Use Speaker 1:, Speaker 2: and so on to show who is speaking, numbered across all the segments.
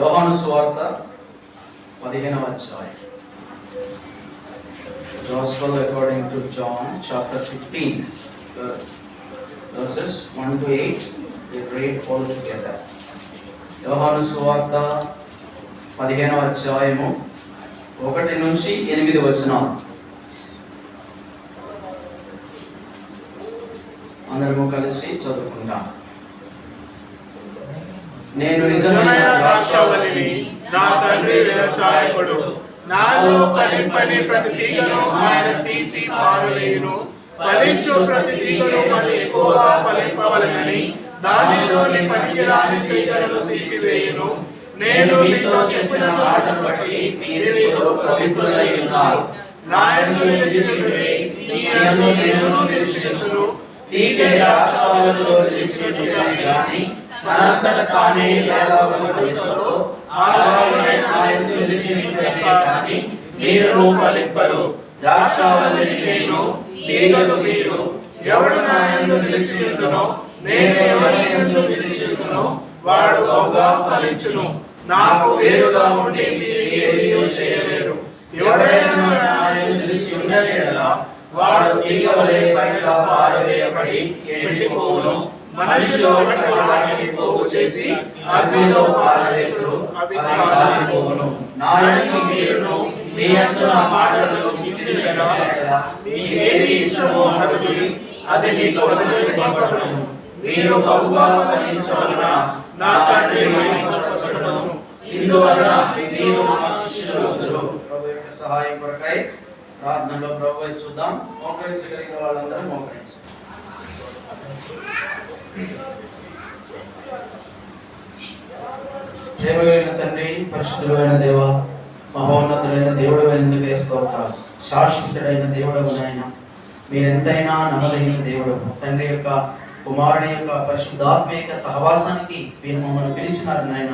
Speaker 1: యోహాను సువార్త 15వ అధ్యాయం. Gospel according to John chapter 15 verses 1 to 8. We read all together. యోహాను సువార్త 15వ అధ్యాయము 1 నుంచి 8 వచనాలు. అందరము కలిసి చదువుకుందాం. నేను నిజమైన ద్రాక్షావల్లిని, నా తండ్రి వ్యవసాయకుడు. నాలో ఫలింపని ప్రతి తీగను ఆయన తీసి పారవేయును. ఫలించు ప్రతి తీగను మరి ఎక్కువగా ఫలింపవలెనని దానిలోని పనికిరాని తీగలను తీసివేయును. నేను మీతో చెప్పిన మాటను బట్టి మీరు ఇప్పుడు ప్రతిఫలమై ఉన్నారు. నా యందు నిలిచియుండుడి, మీ యందు నేను నిలిచియుందును. తీగ ద్రాక్షావల్లిలో నిలిచినట్టుగా గాని తనంతట తానే ఎలా ఫలింపదో అలాగే నా యందు నిలిచినట్టుగా గాని మీరు ఫలింపరు. ద్రాక్షావల్లిని నేను, తీగలు మీరు. ఎవడు నా యందు నిలిచియుండునో, నేను ఎవరి యందు నిలిచియుండునో వాడు బహుగా ఫలించును. నాకు వేరుగా ఉండి మీరు ఏమీ చేయలేరు. ఎవడైనా నా యందు నిలిచి ఉండలేడలా వాడు తీగ వలె బయట పారవేయబడి ఎండిపోవును. మనుషులు వాటిని పోగు చేసి అగ్నిలో పారవేతురు, అవి కాలిపోవును. నా యందు మీరును, మీ యందు నా మాటలను ఉంచుకొనగా మీకు ఏది ఇష్టమో అడుగుడి, అది మీకు అనుగ్రహింపబడును. మీరు బహుగా ఫలించుట నా తండ్రి మహిమపరచును. ఇందువలన మీరు నా శిష్యులగుదురు. ప్రభు యొక్క సహాయం కొరకై ప్రార్థనలో ప్రభు చూద్దాం. మోకరించగలిగిన వాళ్ళందరూ మోకరించండి. దేవైన తండ్రి, పరిశుద్ధుడైన దేవ, మహోన్నతుడైన దేవుడు అయినందుకే స్తోత్రాలు. శాశ్వతుడైన దేవుడు నాయన, మీరెంతైనా నమ్మదగిన దేవుడు. తండ్రి యొక్క కుమారుని యొక్క పరిశుద్ధాత్మ యొక్క సహవాసానికి మీరు మమ్మల్ని పిలిచినారు నాయన.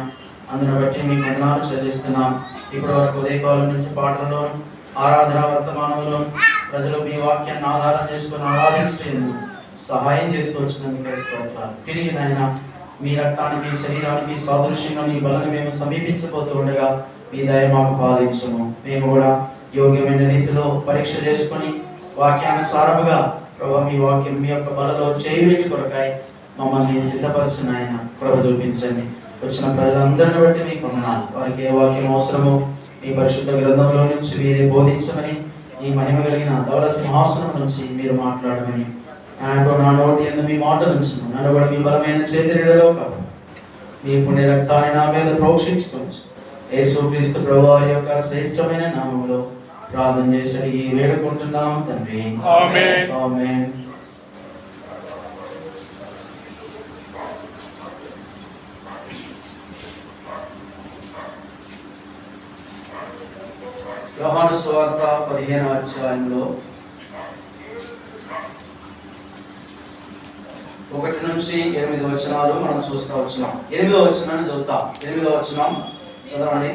Speaker 1: అందును బట్టి మీకు వందనాలు చెల్లిస్తున్నాం. ఇప్పటి వరకు ఉదయకాలం నుంచి పాటల్లోను, ఆరాధన వర్తమానంలో ప్రజలు మీ వాక్యాన్ని ఆధారం చేసుకుని ఆరాధించడం సహాయం చేస్తూ వచ్చినందుకే స్తోత్రాలు. తిరిగి నాయన మీ రక్తానికి, శరీరానికి సాదృశ్యంగా మీ బలను మేము సమీపించబోతూ ఉండగా మీ దయ మాకు పాలించును. మేము కూడా యోగ్యమైన రీతిలో పరీక్ష చేసుకొని వాక్యానుసారముగా ప్రభు మీ వాక్యం మీ యొక్క బలలో చేయుట కొరకాయ మమ్మల్ని సిద్ధపరచిన ఆయన కృప చూపించండి. వచ్చిన ప్రజలందరిని బట్టి మీకు వందనాలు. వారికి ఏ వాక్యం అవసరమో మీ పరిశుద్ధ గ్రంథంలో నుంచి మీరే బోధించమని, ఈ మహిమ కలిగిన ధవళ సింహాసనం నుంచి మీరు మాట్లాడమని, నా నోటి యందు మీ మాట నుంచి నన్ను కూడా మీ బలమైన చేతి నీడలో కాదు మీ పుణ్య రక్తాన్ని నా మీద ప్రోక్షించుకోవచ్చు. యేసుక్రీస్తు ప్రభువారి యొక్క శ్రేష్టమైన నామములో ప్రార్థన చేసి ఈ వేడుకుంటున్నాం తండ్రి. ఆమేన్. ఆమేన్. యోహాను సువార్త 15వ అధ్యాయంలో 1 నుంచి 8 వచనాలు మనం చూస్తూ వచ్చినాం. 8వ వచనాన్ని చదువుతాం. 8వ వచనం చదవండి.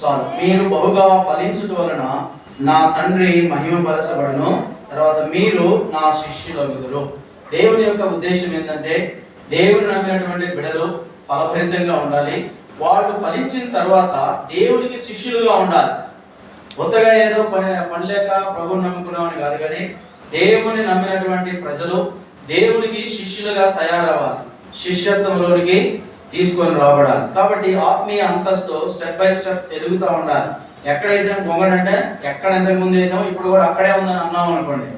Speaker 1: చాలు. మీరు బహుగా ఫలించుట వలన నా తండ్రి మహిమపరచబడును. తర్వాత మీరు నా శిష్యులగుదురు. దేవుని యొక్క ఉద్దేశం ఏంటంటే, దేవుని నమ్మినటువంటి బిడ్డలు ఫలభరితంగా ఉండాలి. వాళ్ళు ఫలించిన తర్వాత దేవునికి శిష్యులుగా ఉండాలి. కొత్తగా ఏదో పని లేక ప్రభువుని నమ్ముకున్నామని కాదు, కానీ దేవుని నమ్మినటువంటి ప్రజలు దేవునికి శిష్యులుగా తయారవ్వాలి, శిష్యత్వంలోనికి తీసుకొని రాబడాలి. కాబట్టి ఆత్మీయ అంతస్తు స్టెప్ బై స్టెప్ ఎదుగుతూ ఉండాలి. ఎక్కడ వేసాం గొంగడంటే, ఎక్కడ ఎంతకు ముందు వేసామో ఇప్పుడు కూడా అక్కడే ఉందని అన్నాం అనుకోండి,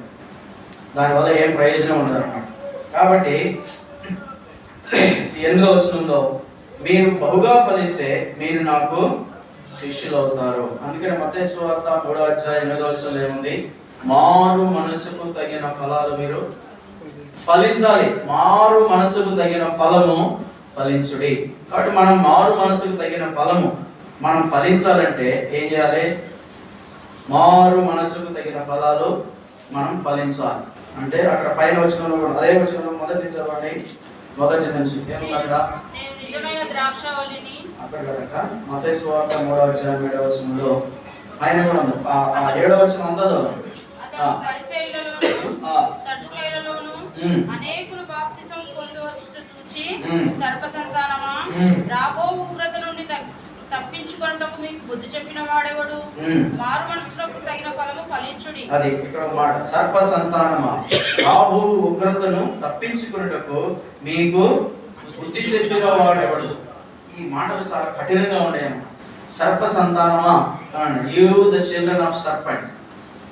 Speaker 1: దానివల్ల ఏం ప్రయోజనం ఉండదు అన్నమాట. కాబట్టి 8వ వచనంలో మీరు బహుగా ఫలిస్తే మీరు నాకు శిష్యులు అవుతారు. అందుకని మత్తయి సువార్త 3వ అధ్యాయం 8వ వచనంలో ఏముంది? మారు మనసుకు తగిన ఫలాలు మీరు ఫలించాలి. మారు మనసుకు తగిన ఫలము ఫలించుడి. కాబట్టి మనం మారు మనసుకు తగిన ఫలము మనం ఫలించాలంటే ఏం చేయాలి? మారు మనసుకు తగిన ఫలాలు మనం ఫలించాలి. అంటే అక్కడ పైన వచనంలో కూడా అదే వచనంలో మొదటి చదవండి. మొదటి నుంచి ఏముంది అక్కడ? అక్కడ కనుక మత్తయి సువార్త 3వ అధ్యాయం 7వ వచనంలో ఆయన కూడా ఉంది. ఆ 7వ వచనం అంతా చదవండి.
Speaker 2: అనేకులు బాప్తిసం రాబో ఉగ్రత నుండి తప్పించుకొనుటకు మీకు బుద్ధి చెప్పిన వాడెవడు? మారు మనసులకు తగిన ఫలము ఫలించుడి.
Speaker 3: అది ఇక్కడ మాట, సర్ప సంతానమా రాబో ఉగ్రతను తప్పించుకొనుటకు మీకు బుద్ధి చెప్పిన వాడెవడు. ఈ మాటలు చాలా కఠినంగా ఉన్నాయన్నమాట. సర్ప సంతానమా, you the children of serpent.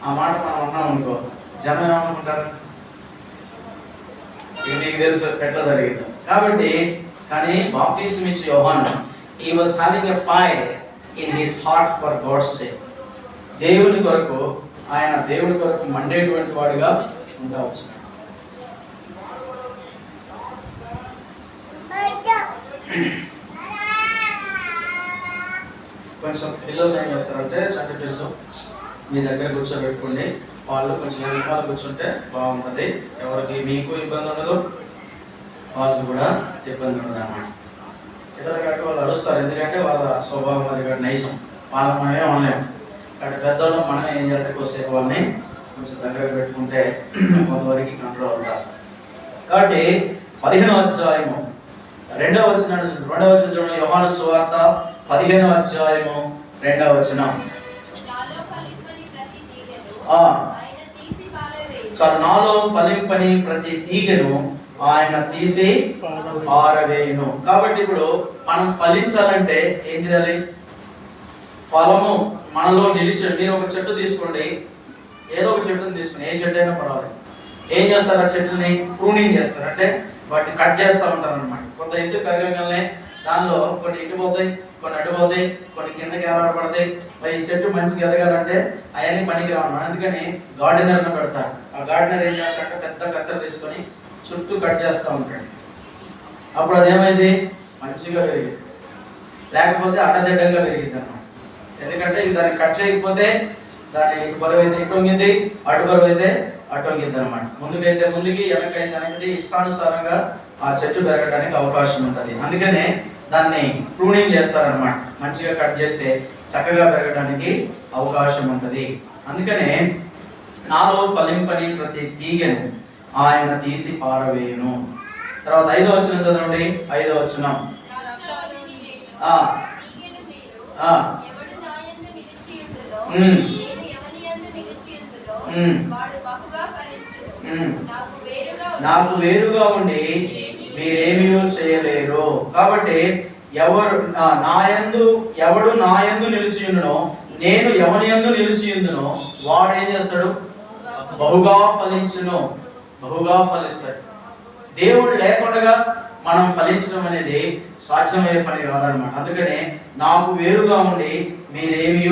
Speaker 3: ఆ మాట మనం అన్నాం అనుకో, జనం ఏమనుకుంటారు? ఇది నీకు తెలుసు ఎట్లా జరిగింది. కాబట్టి కానీ బాప్తిస్మం ఇచ్చే యోహాను, he was having a fire in his heart for God's sake. దేవుని కొరకు, ఆయన దేవుని కొరకు మండేటువంటి వాడిగా ఉండవచ్చు. కొంచెం పిల్లలు ఏం చేస్తారంటే, చంటి పిల్లలు మీ దగ్గర కూర్చోబెట్టుకోండి. వాళ్ళు కొంచెం వెనకాల కూర్చుంటే బాగుంటుంది. ఎవరికి మీకు ఇబ్బంది ఉండదు, వాళ్ళకి కూడా ఇబ్బంది ఉండదు అన్నమాట. ఇతర కాబట్టి వాళ్ళు అరుస్తారు, ఎందుకంటే వాళ్ళ స్వభావం అది కూడా నైజం. వాళ్ళని మనమే అనలేము. కాబట్టి పెద్దవాళ్ళు మనం ఏం చేస్తే కొద్దిసేపు వాళ్ళని కొంచెం దగ్గర పెట్టుకుంటే కొంతవరకు కంట్రోల్ అవుతారు. కాబట్టి 15వ అధ్యాయము 2వ వచనం యోహాను సువార్త 15వ అధ్యాయము 2వ వచనం. నాలో ఫలింపని ప్రతి తీగను ఆయన తీసి పారవేయును. కాబట్టి ఇప్పుడు మనం ఫలించాలంటే ఏం చేయాలి? ఫలము మనలో నిలిచి, మీరు ఒక చెట్టు తీసుకోండి, ఏదో ఒక చెట్టుని తీసుకుని, ఏ చెట్టు అయినా పర్వాలేదు, ఏం చేస్తారు? ఆ చెట్టుని ప్రూనింగ్ చేస్తారు, అంటే వాటిని కట్ చేస్తూ ఉంటారు అనమాట. కొంత ఎత్తు పెరగగానే దానిలో కొన్ని ఇటుపోతాయి, కొన్ని అడ్డుపోతాయి, కొన్ని కిందకి ఏలాడబడతాయి. మరి ఈ చెట్టు మంచిగా ఎదగాలంటే అవన్నీ పనికిరావు. అందుకని గార్డెనర్ని పెడతారు. ఆ గార్డెనర్ ఏం చేస్తారంటే పెద్ద కత్తెర తీసుకొని చుట్టూ కట్ చేస్తూ ఉంటాడు. అప్పుడు అదేమైంది? మంచిగా పెరిగింది. లేకపోతే అడ్డదిడ్డంగా పెరిగింది అన్నమాట. ఎందుకంటే దాన్ని కట్ చేయకపోతే దాని ఇటు బరువు అయితే ఇటు వంగింది, అటు బరువు అయితే అటు వంగింది అనమాట. ముందుకైతే ముందుకి, వెనకైతే వెనక్కి, ఇష్టానుసారంగా ఆ చెట్టు పెరగడానికి అవకాశం ఉంటుంది. అందుకనే దాన్ని ప్రూనింగ్ చేస్తారనమాట. మంచిగా కట్ చేస్తే చక్కగా పెరగడానికి అవకాశం ఉంటుంది. అందుకనే నాలో ఫలింపని ప్రతి తీగను ఆయన తీసి పారవేయును. తర్వాత 5వ వచనం చదవండి. 5వ వచనం. నాకు వేరుగా ఉండి మీరేమీ చేయలేరు. కాబట్టి ఎవడు నాయందు నిలిచియుండునో, నేను ఎవని యందు నిలిచియుందునో వాడు ఏం చేస్తాడు? బహుగా ఫలించును, బహుగా ఫలిస్తాడు. దేవుడు లేకుండా మనం ఫలించడం అనేది సాధ్యమయ్యే పని కాదనమాట. అందుకనే నాకు వేరుగా ఉండి మీరేమీ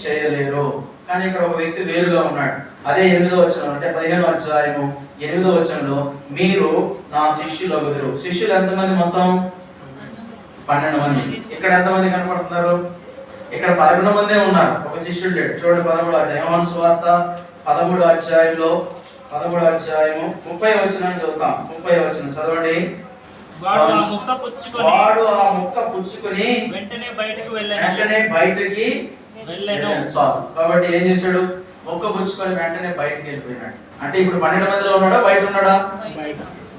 Speaker 3: చేయలేరు. కానీ ఇక్కడ ఒక వ్యక్తి వేరుగా ఉన్నాడు. అదే 8వ వచనం, అంటే 15వ అధ్యాయము 8వ వచనంలో, మీరు నా శిష్యులు అగుదురు. శిష్యులు ఎంతమంది? మొత్తం 12 మంది. ఇక్కడ ఎంతమంది కనపడుతున్నారు? ఇక్కడ 11 మందే ఉన్నారు, ఒక శిష్యుడు లేడు. చూడండి 13వ అధ్యాయం, యోహాను సువార్త 13వ అధ్యాయంలో 13వ అధ్యాయము 30వ వచనాన్ని చదువుతాం. 30వ వచనం చదవండి. వాడు ఆ ముక్క పుచ్చుకొని వెంటనే బయటికి వెళ్ళాను. చాలు. కాబట్టి ఏం చేశాడు? మొక్క పుచ్చుకొని వెంటనే బయటికి వెళ్ళిపోయినాడు. అంటే ఇప్పుడు 12 మందిలో ఉన్నాడా, బయట ఉన్నాడా?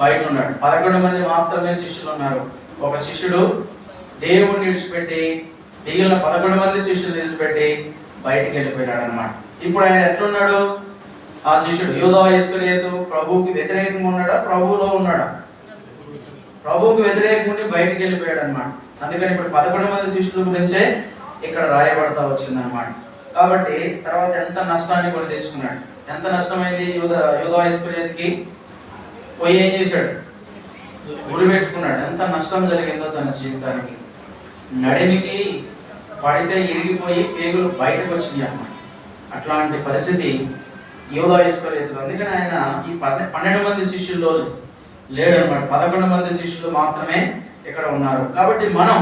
Speaker 3: బయట ఉన్నాడు. 11 మంది మాత్రమే శిష్యులు ఉన్నారు. ఒక శిష్యుడు దేవుణ్ణి విడిచిపెట్టి మిగిలిన 11 మంది శిష్యులు నిలిచిపెట్టి బయటికి వెళ్ళిపోయినాడు అనమాట. ఇప్పుడు ఆయన ఎట్లున్నాడు? ఆ శిష్యుడు యూదా ఇస్కరియోతు ప్రభువుకి వ్యతిరేకంగా ఉన్నాడా, ప్రభువులో ఉన్నాడా? ప్రభువుకి వ్యతిరేకంగా బయటికి వెళ్ళిపోయాడు అనమాట. అందుకని ఇప్పుడు 11 మంది శిష్యుల గురించే ఇక్కడ రాయబడతా వచ్చింది అనమాట. కాబట్టి తర్వాత ఎంత నష్టాన్ని కూడా తెచ్చుకున్నాడు. ఎంత నష్టమైంది? యూదా ఇస్కరియోతుకి పోయి ఏం చేశాడు? గురి పెట్టుకున్నాడు. ఎంత నష్టం జరిగిందో తన జీవితానికి. నడిమికి పడితే ఇరిగిపోయి పేగులు బయటకు వచ్చినాయి అన్నమాట. అట్లాంటి పరిస్థితి యూదా ఇస్కరియోతులో. అందుకని ఆయన ఈ 12 మంది శిష్యుల్లో లేడనమాట. 11 మంది శిష్యులు మాత్రమే ఇక్కడ ఉన్నారు. కాబట్టి మనం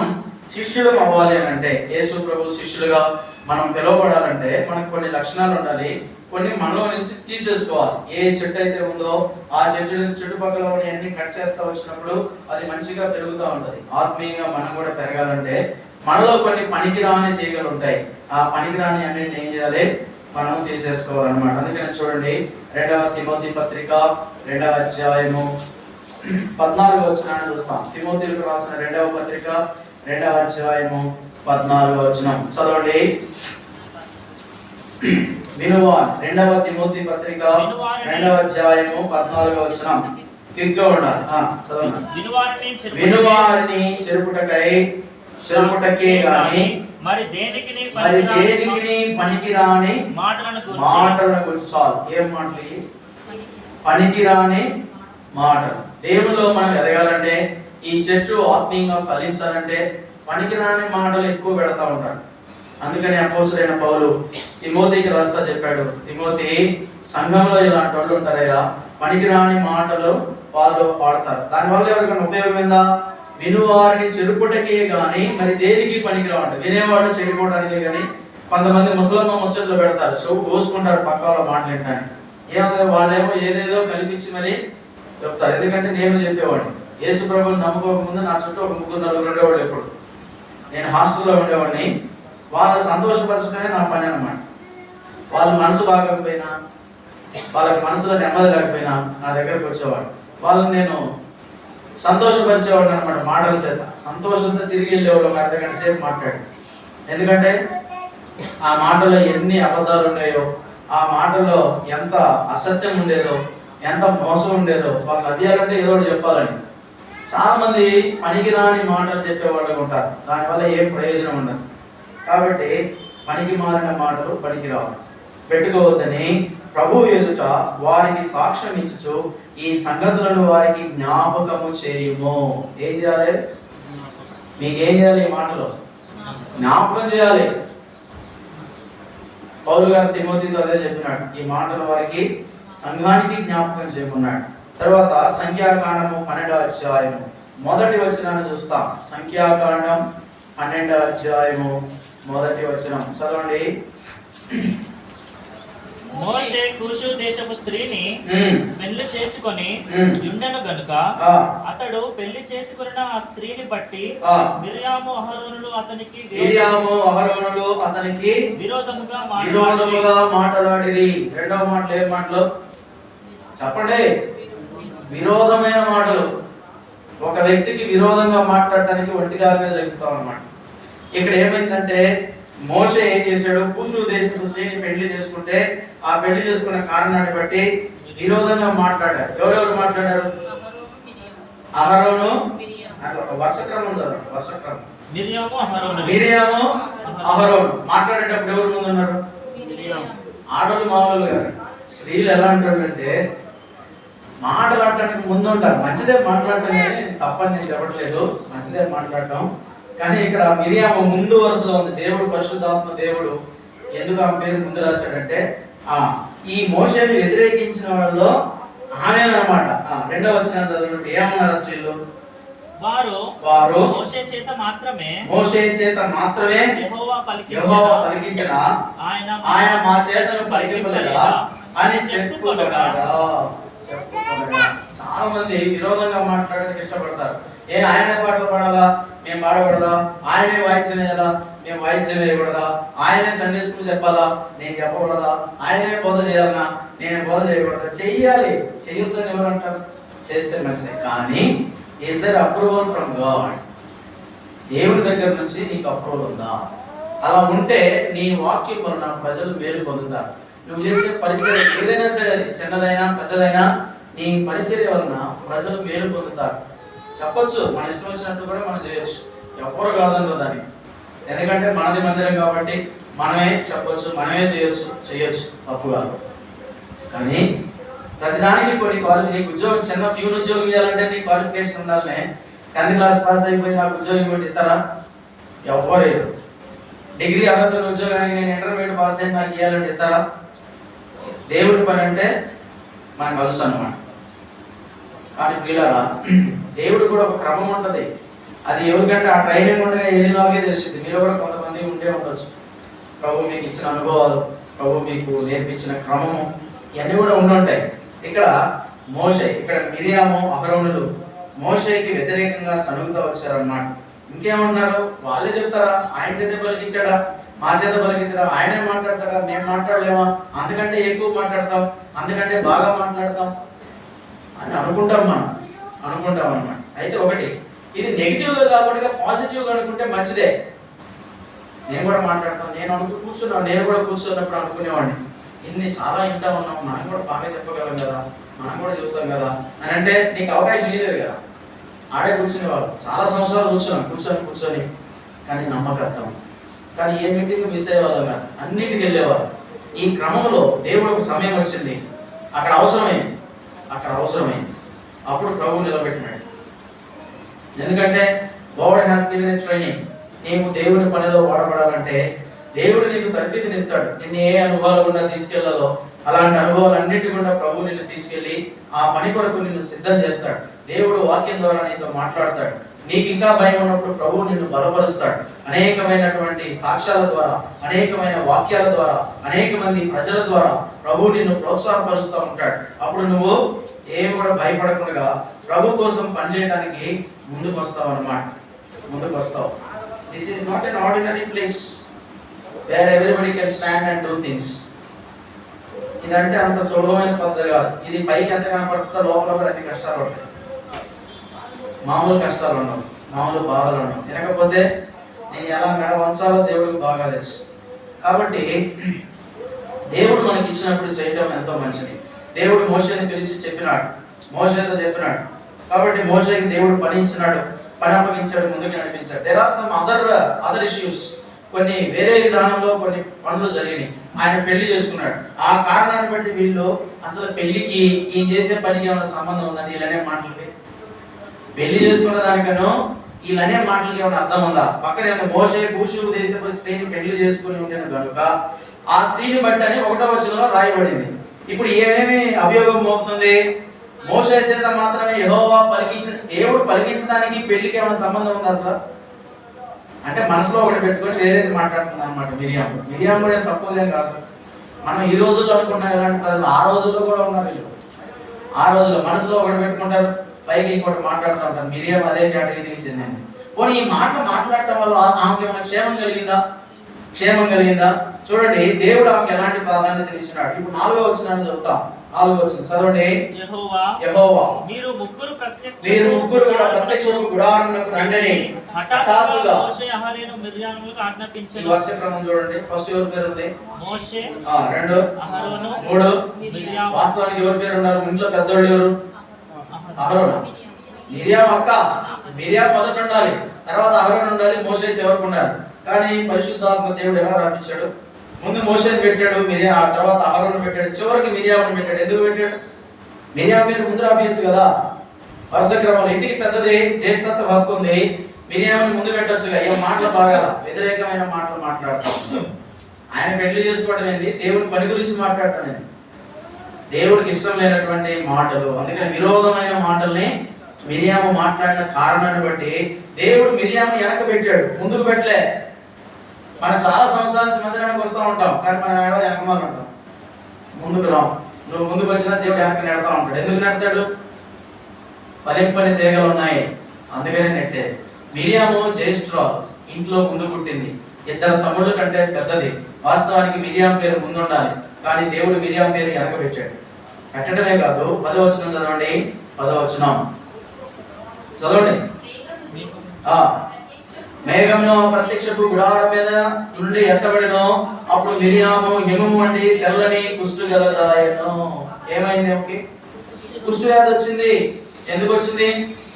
Speaker 3: శిష్యులు అవ్వాలి అని అంటే, యేసు ప్రభు శిష్యులుగా మనం పిలువబడాలంటే మనకు కొన్ని లక్షణాలు ఉండాలి. కొన్ని మనలో నుంచి తీసేసుకోవాలి. ఏ చెట్టు అయితే ఉందో ఆ చెట్టు చుట్టుపక్కల అన్ని కట్ చేస్తూ వచ్చినప్పుడు అది మంచిగా పెరుగుతూ ఉంటుంది. ఆత్మీయంగా మనం కూడా పెరగాలంటే మనలో కొన్ని పనికిరాని తీగలు ఉంటాయి. ఆ పనికిరాని అన్నింటిని ఏం చేయాలి? మనం తీసేసుకోవాలన్నమాట. అందుకని చూడండి 2వ తిమోతి పత్రిక 2వ అధ్యాయము 14వ వచనాన్ని చూస్తాం. తిమోతిలకు రాసిన 2వ పత్రిక 2వ అధ్యాయము 14వ వచనం చదవండి. వినువారు 2వ తిమోతి పత్రిక 2వ అధ్యాయము 14వ వచనం. క్విక్గా ఉండాలి. చదవండి. వినువారిని చెరుపుటకే గాని మరి దేనికి పనికిరాని మాటలను గురించి. చాలు. ఏం మాటలు? పనికిరాని మాటలు. దేవుల్లో మనం ఎదగాలంటే, ఈ చెట్టు ఆత్మీయంగా ఫలించాలంటే పనికిరాని మాటలు ఎక్కువ పెడతా ఉంటారు. అందుకని అపోస్తలుడైన పౌలు తిమోతికి రాస్తా చెప్పాడు, తిమోతి, సంఘంలో ఇలాంటి వాళ్ళు ఉంటారయ్యా, పనికిరాని మాటలు వాళ్ళు పాడతారు. దానివల్ల ఎవరికైనా ఉపయోగం ఏందా? వినువారిని చెరుపుటకే గాని మరి దేనికి పనికిరావంట. వినేవాడు చెడిపోవడానికే గాని. కొంతమంది ముసలమ్మ ముచ్చట్లు పెడతారు, కోసుకుంటారు పక్క వాళ్ళ మాటలు ఏంటని. ఏమన్నా వాళ్ళేమో ఏదేదో కల్పించి మరి చెప్తారు. ఎందుకంటే నేను చెప్పేవాడిని, యేసు ప్రభువుని నమ్ముకోకముందు నా చుట్టూ ఒక 3-4 ఉండేవాళ్ళు. ఎప్పుడు నేను హాస్టల్లో ఉండేవాడిని. వాళ్ళ సంతోషపరచడమే నా పని అన్నమాట. వాళ్ళ మనసు బాగకపోయినా, వాళ్ళకి మనసులో నెమ్మది లేకపోయినా నా దగ్గరకు వచ్చేవాడు. వాళ్ళని నేను సంతోషపరిచేవాడు అనమాట. మాటల చేత సంతోషంతో తిరిగి వెళ్ళేవాడు. ఒక అర్ధగంట సేపు మాట్లాడి. ఎందుకంటే ఆ మాటలో ఎన్ని అబద్ధాలు ఉన్నాయో, ఆ మాటలో ఎంత అసత్యం ఉండేదో, ఎంత మోసం ఉండేదో వాళ్ళ అభ్యాలంటే ఏదో ఒకటి చెప్పాలని. చాలా మంది పనికిరాని మాటలు చెప్పేవాళ్ళు ఉంటారు. దానివల్ల ఏం ప్రయోజనం ఉండదు. కాబట్టి పనికి మారిన మాటలు పనికిరావు పెట్టుకోవద్దని ప్రభు ఎదుట వారికి సాక్ష్యం ఇచ్చుచు ఈ సంగతులను వారికి జ్ఞాపకము చేయుము. ఏం చేయాలి? మీకేం చేయాలి? ఈ మాటలు జ్ఞాపకం చేయాలి. పౌలు గారు తిమోతితో అదే చెప్పినాడు, ఈ మాటలు వారికి సంఘానికి జ్ఞాపకం చేయమన్నాడు. తర్వాత సంఖ్యాకాండము 12వ అధ్యాయము 1వ వచనాన్ని చూస్తాం. సంఖ్యాకాండం 12వ అధ్యాయము 1వ వచనం చదవండి.
Speaker 4: మోషే కూషు దేశపు స్త్రీని పెళ్లి చేసుకొని ఉండెను గనుక అతడు పెళ్లి చేసుకున్న ఆ స్త్రీని బట్టి మిర్యాము అహరోనులు అతనికి విరోధముగా
Speaker 3: మాట్లాడిరి. రెండవ మాటలు ఏం మాటలు చెప్పండి? విరోధమైన మాటలు. ఒక వ్యక్తికి విరోధంగా మాట్లాడటానికి ఒంటిగా జరుగుతాం అన్నమాట. ఇక్కడ ఏమైందంటే మోషే ఏం చేశాడు? కూషు దేశపు స్త్రీని పెళ్లి చేసుకుంటే ఆ పెళ్లి చేసుకున్న కారణాన్ని బట్టి విరోధంగా మాట్లాడారు. ఎవరెవరు మాట్లాడారు? అహరోను, వర్షక్రమం చదవండి. వర్షక్రమం మిరియాము అహరోను మాట్లాడేటప్పుడు ఎవరు ముందు ఉన్నారు? ఆడలు మామూలుగా. స్త్రీలు ఎలా అంటారంటే మాట్లాడటానికి ముందు ఉంటారు. మంచిదే మాట్లాడటం, తప్పని నేను చెప్పట్లేదు, మంచిదే మాట్లాడటం. కానీ ఇక్కడ మిరియాము ముందు వరుసలో ఉంది. దేవుడు, పరిశుద్ధాత్మ దేవుడు ఎందుకు ఆమె పేరు ముందు రాశాడంటే ఈ మోషేని వ్యతిరేకించిన వాళ్ళలో ఆమె అన్నమాట. 2వ వచనం చదవండి. ఏమన్నారు అసలు వీళ్ళు? వారు మోషే చేత మాత్రమే యెహోవా పలికించిన ఆయన మా చేతను పలికింపలేదా అని చెప్పుకోగా. చాలా మంది విరోధంగా మాట్లాడడానికి ఇష్టపడతారు. ఆయనే పాటలు పాడాలా, మేము పాడకూడదా? ఆయనే వాయిద్యం వేయాలా, మేము వాయిద్యం వేయకూడదా? ఆయనే సండే స్కూల్ చెప్పాలా, నేను చెప్పకూడదా? ఆయనే బోధ చేయాలన్నా, నేను బోధ చేయకూడదా? చెయ్యాలి. చెయ్యొద్దని ఎవరు అంటారు? చేస్తే మంచిది. కానీ is there approval from God? దేవుడి దగ్గర నుంచి నీకు అప్రూవల్ ఉందా? అలా ఉంటే నీ వాక్యం వలన ప్రజలు మేలు పొందుతారు. నువ్వు చేసే పరిచర్య ఏదైనా సరే, అది చిన్నదైనా పెద్దదైనా, నీ పరిచర్య వలన ప్రజలు మేలు పొందుతారు. చెప్పొచ్చు, మన ఇష్టం వచ్చినట్టు కూడా మనం చేయొచ్చు, ఎవరు కాదన్నారు దానికి. ఎందుకంటే మనది మందిరం కాబట్టి మనమే చెప్పొచ్చు, మనమే చేయొచ్చు, తప్పు కాదు. కానీ ప్రతిదానికి కొన్ని క్వాలిఫికేషన్. నీకు ఉద్యోగం, చిన్న ఫ్యూన్ ఉద్యోగం చేయాలంటే నీకు క్వాలిఫికేషన్ ఉండాలనే. 10th క్లాస్ పాస్ అయిపోయి నాకు ఉద్యోగం ఇవ్వండి ఇస్తారా? ఎవరు. డిగ్రీ అర్హత ఉద్యోగానికి నేను ఇంటర్మీడియట్ పాస్ అయ్యి నాకు ఇవ్వాలంటే ఇస్తారా? దేవుడి పని అంటే మనకు కలుసు అన్నమాట. కానీ పిల్లరా, దేవుడు కూడా ఒక క్రమం ఉంటుంది. అది ఎవరికంటే ఆ ట్రైనింగ్ ఉండగా వెళ్ళినవాగే తెలిసింది. మీరు కూడా కొంతమంది ఉండే ఉండొచ్చు. ప్రభు మీకు ఇచ్చిన అనుభవాలు, ప్రభు మీకు నేర్పించిన క్రమము, ఇవన్నీ కూడా ఉండుంటాయి. ఇక్కడ మోషే, ఇక్కడ మిరియాము అహరోనులు మోషేకి వ్యతిరేకంగా సనుగుతూ వచ్చారన్నమాట. ఇంకేమన్నారు? వాళ్ళే చెప్తారా? ఆయన చేత పలికించాడా, మా చేత పలికించాడా? ఆయనే మాట్లాడతాడా, మేము మాట్లాడలేమా? అందుకంటే ఎక్కువ మాట్లాడతాం, అందుకంటే బాగా మాట్లాడతాం అని అనుకుంటాం మనం. అనుకుంటాం అన్నమాట. అయితే ఒకటి, ఇది నెగిటివ్గా కాకుండా పాజిటివ్గా అనుకుంటే మంచిదే. నేను కూడా మాట్లాడతాను, నేను కూడా కూర్చున్నప్పుడు అనుకునేవాడిని, ఇన్ని చాలా ఇంటా ఉన్నాం, మనం కూడా బాగా చెప్పగలం కదా, మనం కూడా చూస్తాం కదా అని. అంటే నీకు అవకాశం లేదు కదా, ఆడే కూర్చునేవాళ్ళు. చాలా సంవత్సరాలు కూర్చొని కానీ నమ్మకత్వం, కానీ ఏ మీటింగ్ మిస్ అయ్యేవాళ్ళం కాదు, అన్నింటికి వెళ్ళేవాళ్ళు. ఈ క్రమంలో దేవుడు ఒక సమయం వచ్చింది, అక్కడ అవసరమైంది. అప్పుడు ప్రభు నిలబెట్టినాడు. ఎందుకంటే గాడ్ హ్యాస్ గివెన్ ట్రైనింగ్. నీవు దేవుని పనిలో వాడబడాలంటే దేవుడు నీకు తర్ఫీదునిస్తాడు. నిన్ను ఏ అనుభవాలు గుండా తీసుకెళ్లాలో అలాంటి అనుభవాలన్నిటి గుండా ప్రభు నిన్ను తీసుకెళ్లి ఆ పని కొరకు నిన్ను సిద్ధం చేస్తాడు. దేవుడు వాక్యం ద్వారా నీతో మాట్లాడతాడు. నీకు ఇంకా భయం ఉన్నప్పుడు ప్రభువు నిన్ను బలపరుస్తాడు. అనేకమైనటువంటి సాక్ష్యాల ద్వారా, అనేకమైన వాక్యాల ద్వారా, అనేక మంది ప్రజల ద్వారా ప్రభు నిన్ను ప్రోత్సాహపరుస్తూ ఉంటాడు. అప్పుడు నువ్వు ఏమి కూడా భయపడకుండా ప్రభు కోసం పనిచేయడానికి ముందుకు వస్తావు అన్నమాట. This is not an ordinary place where everybody can stand and do things. ఇదంటే అంత సులభమైన పద్ధతి కాదు. ఇది పైకి ఎంత కనపడుతుందో లోపల కూడా అన్ని కష్టాలు ఉంటాయి. మామూలు కష్టాలు ఉండవు, మామూలు బాధలు ఉండవు. లేకపోతే నేను ఎలా మెడ వంచాలో దేవుడికి బాగా తెలుసు. కాబట్టి దేవుడు మనకి ఇచ్చినప్పుడు చేయటం ఎంతో మంచిది. దేవుడు మోషేని పిలిచి మోషేతో చెప్పినాడు. కాబట్టి మోషేకి దేవుడు పని అప్పగించాడు, ముందుకు నడిపించాడు. There are some other issues. కొన్ని వేరే విధానంలో కొన్ని పనులు జరిగినాయి. ఆయన పెళ్లి చేసుకున్నాడు. ఆ కారణాన్ని బట్టి వీళ్ళు అసలు పెళ్లికి ఈయన చేసే పనికి ఏమైనా సంబంధం ఉందని వీళ్ళనే మాటలకి, పెళ్లి చేసుకున్న దానికనో వీళ్ళనే మాటలకి ఏమైనా అర్థం ఉందా? పక్కన ఏమైనా మోషే కూషు దేశపు స్త్రీని పెళ్లి చేసుకుని ఉండేను కనుక ఆ స్త్రీని బట్టి అని 1వ వచనంలో రాయబడింది. ఇప్పుడు ఏమేమి అభియోగం మోపుతుంది? మోషే చేత మాత్రమే యెహోవా దేవుడు పలికించడానికి పెళ్లికి ఏమైనా సంబంధం ఉందా అసలు? అంటే మనసులో ఒకటి పెట్టుకొని వేరేది మాట్లాడుతుంది అన్నమాట. మిరియాం కూడా తక్కువదేం కాదు. మనం ఈ రోజుల్లో అనుకున్నాం ఎలాంటి ప్రజలు, ఆ రోజుల్లో కూడా ఉన్నారు వీళ్ళు. ఆ రోజుల్లో మనసులో ఒకటి పెట్టుకుంటారు, పైకి ఇంకోటి మాట్లాడుతూ ఉంటారు. మిరియాం అదే కేటగిరీకి చెందింది. పోనీ ఈ మాట్లాడటం వల్ల ఆమెకి ఏమైనా క్షేమం కలిగిందా? చూడండి, దేవుడు ఆమెకి ఎలాంటి ప్రాధాన్యత ఇచ్చినాడు. ఇప్పుడు 4వ వచనాన్ని చదువుతాం. 4వ వచనం చదవండి. యెహోవా మీరు ముగ్గురు కూడా ప్రత్యక్షపు గుడారమునకు రండని హఠాత్తుగా
Speaker 4: మోషే అహరోను మిర్యాములకు ఆజ్ఞాపించెను.
Speaker 3: ఈ వర్ష క్రమం చూడండి. ఫస్ట్ ఎవరి పేరు ఉంది?
Speaker 4: మోషే,
Speaker 3: 2
Speaker 4: అహరోను,
Speaker 3: 3
Speaker 4: మిర్యాము.
Speaker 3: వాస్తవానికి ఎవరి పేరు ఉన్నారు? ఇంట్లో పెద్దోళ్ళు ఎవరు? అహరోను. మిరియాం అక్క. మిరియాం మొదట ఉండాలి, తర్వాత అహరోను ఉండాలి, మోషే చివరికి ఉండాలి. కానీ పరిశుద్ధాత్మ దేవుడు ఎలా రాపించాడు? ముందు మోషేని పెట్టాడు, ఆ తర్వాత అహరోను పెట్టాడు, చివరికి మిరియాముని పెట్టాడు. ఎందుకు పెట్టాడు? మిరియాం పేరు ముందు రాపించచ్చు కదా. వరుస క్రమంలో ఇంటికి పెద్దది, జ్యేష్ఠత్వ హక్కు ఉంది, మిరియాముని ముందు పెట్టొచ్చు. ఏం మాటలు బాగా వ్యతిరేకమైన మాటలు మాట్లాడతాం. ఆయన పెళ్లి చేసుకోవడం ఏంది? దేవుడి పని గురించి మాట్లాడటం ఏంది? దేవుడికి ఇష్టం లేనటువంటి మాటలు. అందుకని విరోధమైన మాటల్ని మిరియాము మాట్లాడిన కారణాన్ని బట్టి దేవుడు మిరియాము వెనక పెట్టాడు, ముందుకు పెట్టలే. మనం చాలా సంవత్సరాల నుంచి మందిరానికి వస్తూ ఉంటాం, కానీ మనం ఏడో వెనకమాలు ఉంటాం, ముందుకు రాం. నువ్వు ముందుకు వచ్చినా దేవుడు వెనక నెడతా ఉంటాడు. ఎందుకు నెడతాడు? ఫలింపని తీగలు ఉన్నాయి, అందుకనే నెట్టే. మిరియాము జ్యేష్ఠురాలు, ఇంట్లో ముందు పుట్టింది, 2 తమ్ముళ్ళ కంటే పెద్దది. వాస్తవానికి మిరియాం పేరు ముందు ఉండాలి, కానీ దేవుడు మిరియాం పేరు వెనక పెట్టాడు. పెట్టడమే కాదు, 10వ వచనం చదవండి. 10వ వచనం చదవండి. మేఘమును ప్రత్యక్షపు గుడారం మీద నుండి ఎత్తబడినో అప్పుడు మిరియాము హిమము వంటి తెల్లని కుష్టు గలదాయను. ఏమైంది? కుష్టు వ్యాధి వచ్చింది. ఎందుకు వచ్చింది?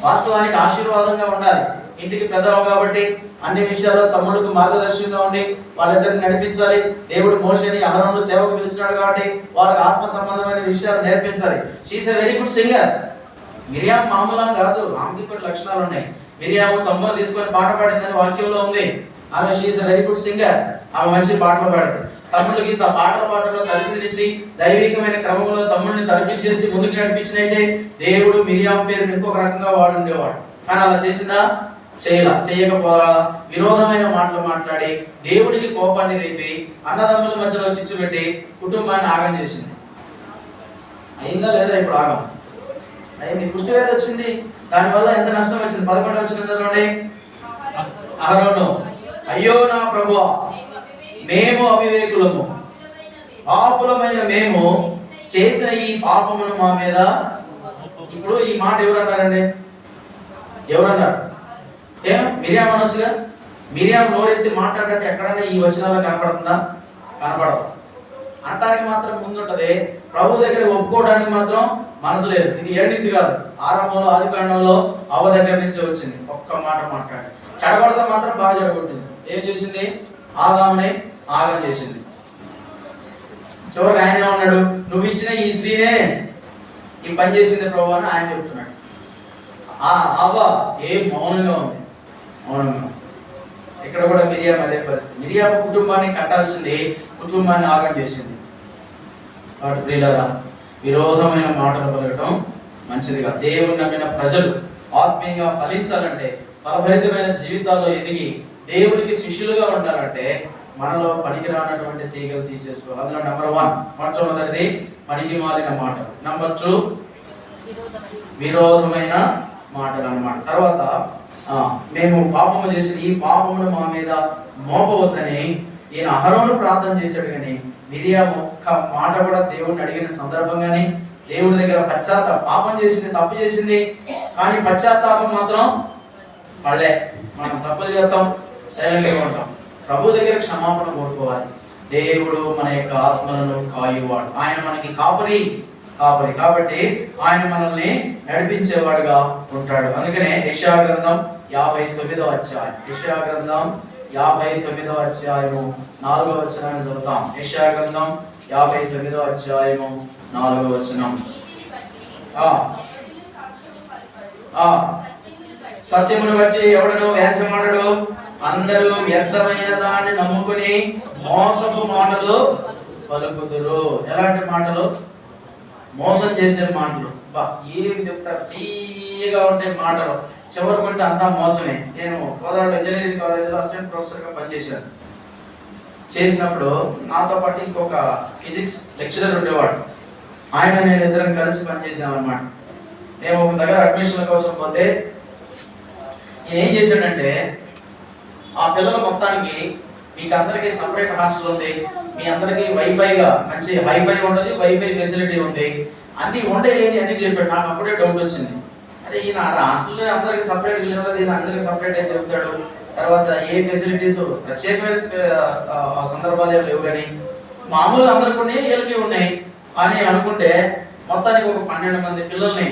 Speaker 3: వాస్తవానికి ఆశీర్వాదంగా ఉండాలి, ఇంటికి పెద్దవం కాబట్టి అన్ని విషయాల్లో తమ్ముడికి మార్గదర్శకంగా ఉండి వాళ్ళిద్దరిని నడిపించాలి. దేవుడు మోషేని అహరోను సేవకు పిలిచినాడు కాబట్టి వాళ్ళకి ఆత్మ సంబంధమైన విషయాలు నేర్పించాలి. She is a very good singer. Miriam మామూలు కాదు, ఆమెకి కొన్ని లక్షణాలు ఉన్నాయి. మిరియాము తమ్ముడు తీసుకొని పాట పాడిందని వాక్యంలో ఉంది. ఆమె she is a very good singer. ఆమె మంచి పాటలు పాడింది. తమ్ముడికి పాటల పాటలో తరఫీదునిచ్చి దైవికమైన క్రమంలో తమ్ముడిని తరఫీదు చేసి ముందుకు నడిపించినట్టే దేవుడు మిరియాం పేరుని ఇంకొక రకంగా వాడుండేవాడు. కానీ అలా చేసిందా? చేయకపోగా విరోధమైన మాటలు మాట్లాడి దేవుడికి కోపాన్ని రేపి అన్నదమ్ముల మధ్యలో చిచ్చు పెట్టి కుటుంబాన్ని ఆగం చేసింది. అయిందా లేదా? ఇప్పుడు ఆగం అయింది. కుష్టి వ్యాధి వచ్చింది, దానివల్ల ఎంత నష్టం వచ్చింది? 11వ వచనం చదవండి. అహరోను, అయ్యో నా ప్రభువా, మేము అవివేకులము, పాపులమైన మేము చేసిన ఈ పాపమును మా మీద. ఇప్పుడు ఈ ఈ మాట ఎవరు అన్నారండి? ఎవరన్నారు? మిరియాం అనొచ్చుగా. మిరియాం నోరెత్తి మాట్లాడినట్టు ఎక్కడైనా ఈ వచనాల్లో కనపడుతుందా? కనపడదు. అంటానికి మాత్రం ముందుంటది, ప్రభు దగ్గర ఒప్పుకోవడానికి మాత్రం మనసు లేదు. ఇది ఏడు నుంచి కాదు, ఆరంభంలో ఆదికాండంలో అవ్వ దగ్గర నుంచి వచ్చింది. ఒక్క మాట మాట్లాడి చెడగొడతా మాత్రం బాగా చెడగొట్టింది. ఏం చేసింది? ఆదాముని ఆగం చేసింది. చివరికి ఆయన ఏమన్నాడు? నువ్వు ఇచ్చిన ఈ స్త్రీనే ఈ పని చేసింది ప్రభు అని ఆయన చెప్తున్నాడు. అవ్వ ఏం మౌనంగా ఉంది, మౌనంగా. ఇక్కడ కూడా మిరియాం అదే పరిస్థితి. మిరియాం కుటుంబాన్ని కట్టాల్సింది, కుటుంబాన్ని ఆగం చేసింది. వాటి ప్రియులారా, విరోధమైన మాటలు పలకటం మంచిదిగా. దేవుని నమ్మిన ప్రజలు ఆత్మీయంగా ఫలించాలంటే, ఫలభరితమైన జీవితాల్లో ఎదిగి దేవునికి శిష్యులుగా ఉండాలంటే మనలో పనికిరానటువంటి తీగలు తీసేసుకోవాలి. అందులో నెంబర్ 1 మొట్టమొదటిది పనికి మాలిన మాటలు. నెంబర్ 2 విరోధమైన మాటలు అన్నమాట. తర్వాత మేము పాపము చేసిన ఈ పాపమును మా మీద మోపవద్దని ఈయన అహరోను ప్రార్థన చేశాడు. కానీ మిరియాం ఒక్క మాట కూడా దేవుడిని అడిగిన సందర్భం కానీ, దేవుడి దగ్గర పాపం చేసింది, తప్పు చేసింది, కానీ పశ్చాత్తాపం మాత్రం మళ్ళీ మనం తప్పులు చేస్తాం, సైలెంట్గా ఉంటాం. ప్రభు దగ్గర క్షమాపణ కోరుకోవాలి. దేవుడు మన యొక్క ఆత్మలను కాయువాడు. ఆయన మనకి కాపరి కాబట్టి ఆయన మనల్ని నడిపించేవాడుగా ఉంటాడు. అందుకనే యెషయా గ్రంథం 59వ అధ్యాయం, యెషయా గ్రంథం 59వ అధ్యాయము 4వ వచనాన్ని చదువుతాం. యెషయా గ్రంథం 59వ అధ్యాయము 4వ వచనం. సత్యమును బట్టి ఎవడను వ్యాజ్యమాడడు, అందరూ వ్యర్థమైన దాన్ని నమ్ముకుని మోసపు మాటలు పలుకుదురు. ఎలాంటి మాటలు? మోసం చేసే మాటలు. ఏం చెప్తారు? తీయగా ఉంటే మాటలు, చివరికి ఉంటే అంతా మోసమే. నేను కోదాడ ఇంజనీరింగ్ కాలేజీలో అసిస్టెంట్ ప్రొఫెసర్గా పనిచేశాను. చేసినప్పుడు నాతో పాటు ఇంకొక ఫిజిక్స్ లెక్చరర్ ఉండేవాడు. ఆయన నేను ఇద్దరం కలిసి పనిచేసాం అన్నమాట. మేము ఒక దగ్గర అడ్మిషన్ల కోసం పోతే ఈయన ఏం చేశాడంటే, ఆ పిల్లల మొత్తానికి మీకు అందరికీ సపరేట్ హాస్టల్ ఉంది, మీ అందరికీ వైఫైగా మంచి వైఫై ఉంటుంది, వైఫై ఫెసిలిటీ ఉంది, అన్ని ఉండేలేని అన్ని చెప్పాడు. నాకు అప్పుడే డౌట్ వచ్చింది, అదే ఈయన హాస్టల్లో అందరికి సపరేట్ లేదు, ఈయన అందరికి సపరేట్ అయితే చెప్తాడు. తర్వాత ఏ ఫెసిలిటీస్ ప్రత్యేకమైన సందర్భాలు లేవు, కానీ మామూలుగా అందరికి ఉన్నాయి, వీళ్ళకి ఉన్నాయి అని అనుకుంటే మొత్తానికి ఒక 12 మంది పిల్లల్ని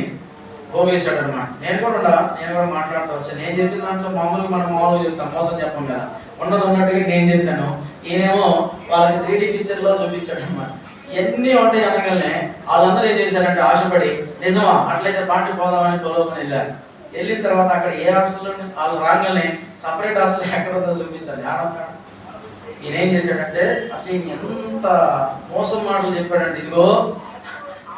Speaker 3: పోగేశాడు అనమాట. నేను కూడా మాట్లాడుతూ వచ్చాను. నేను చెప్పిన దాంట్లో మామూలుగా చెప్తాం, మోసం చెప్పం కదా, ఉన్నది ఉన్నట్టుగా నేను చెప్పాను. ఈయనేమో వాళ్ళకి 3D పిక్చర్లో చూపించాడు అనమాట. ఎన్ని ఉంటాయి అనగానే వాళ్ళందరూ ఏం చేశారంటే ఆశపడి, నిజమా అట్లయితే పార్టీ పోదామని పొలవని వెళ్ళారు. వెళ్ళిన తర్వాత అక్కడ ఏ హాస్టల్లో వాళ్ళు రాగానే సపరేట్ హాస్టల్ ఎక్కడ ఉందో చూపించాలి. ఈయన ఏం చేశాడంటే అసలు ఎంత మోసం మాటలు చెప్పాడంటే, ఇదిగో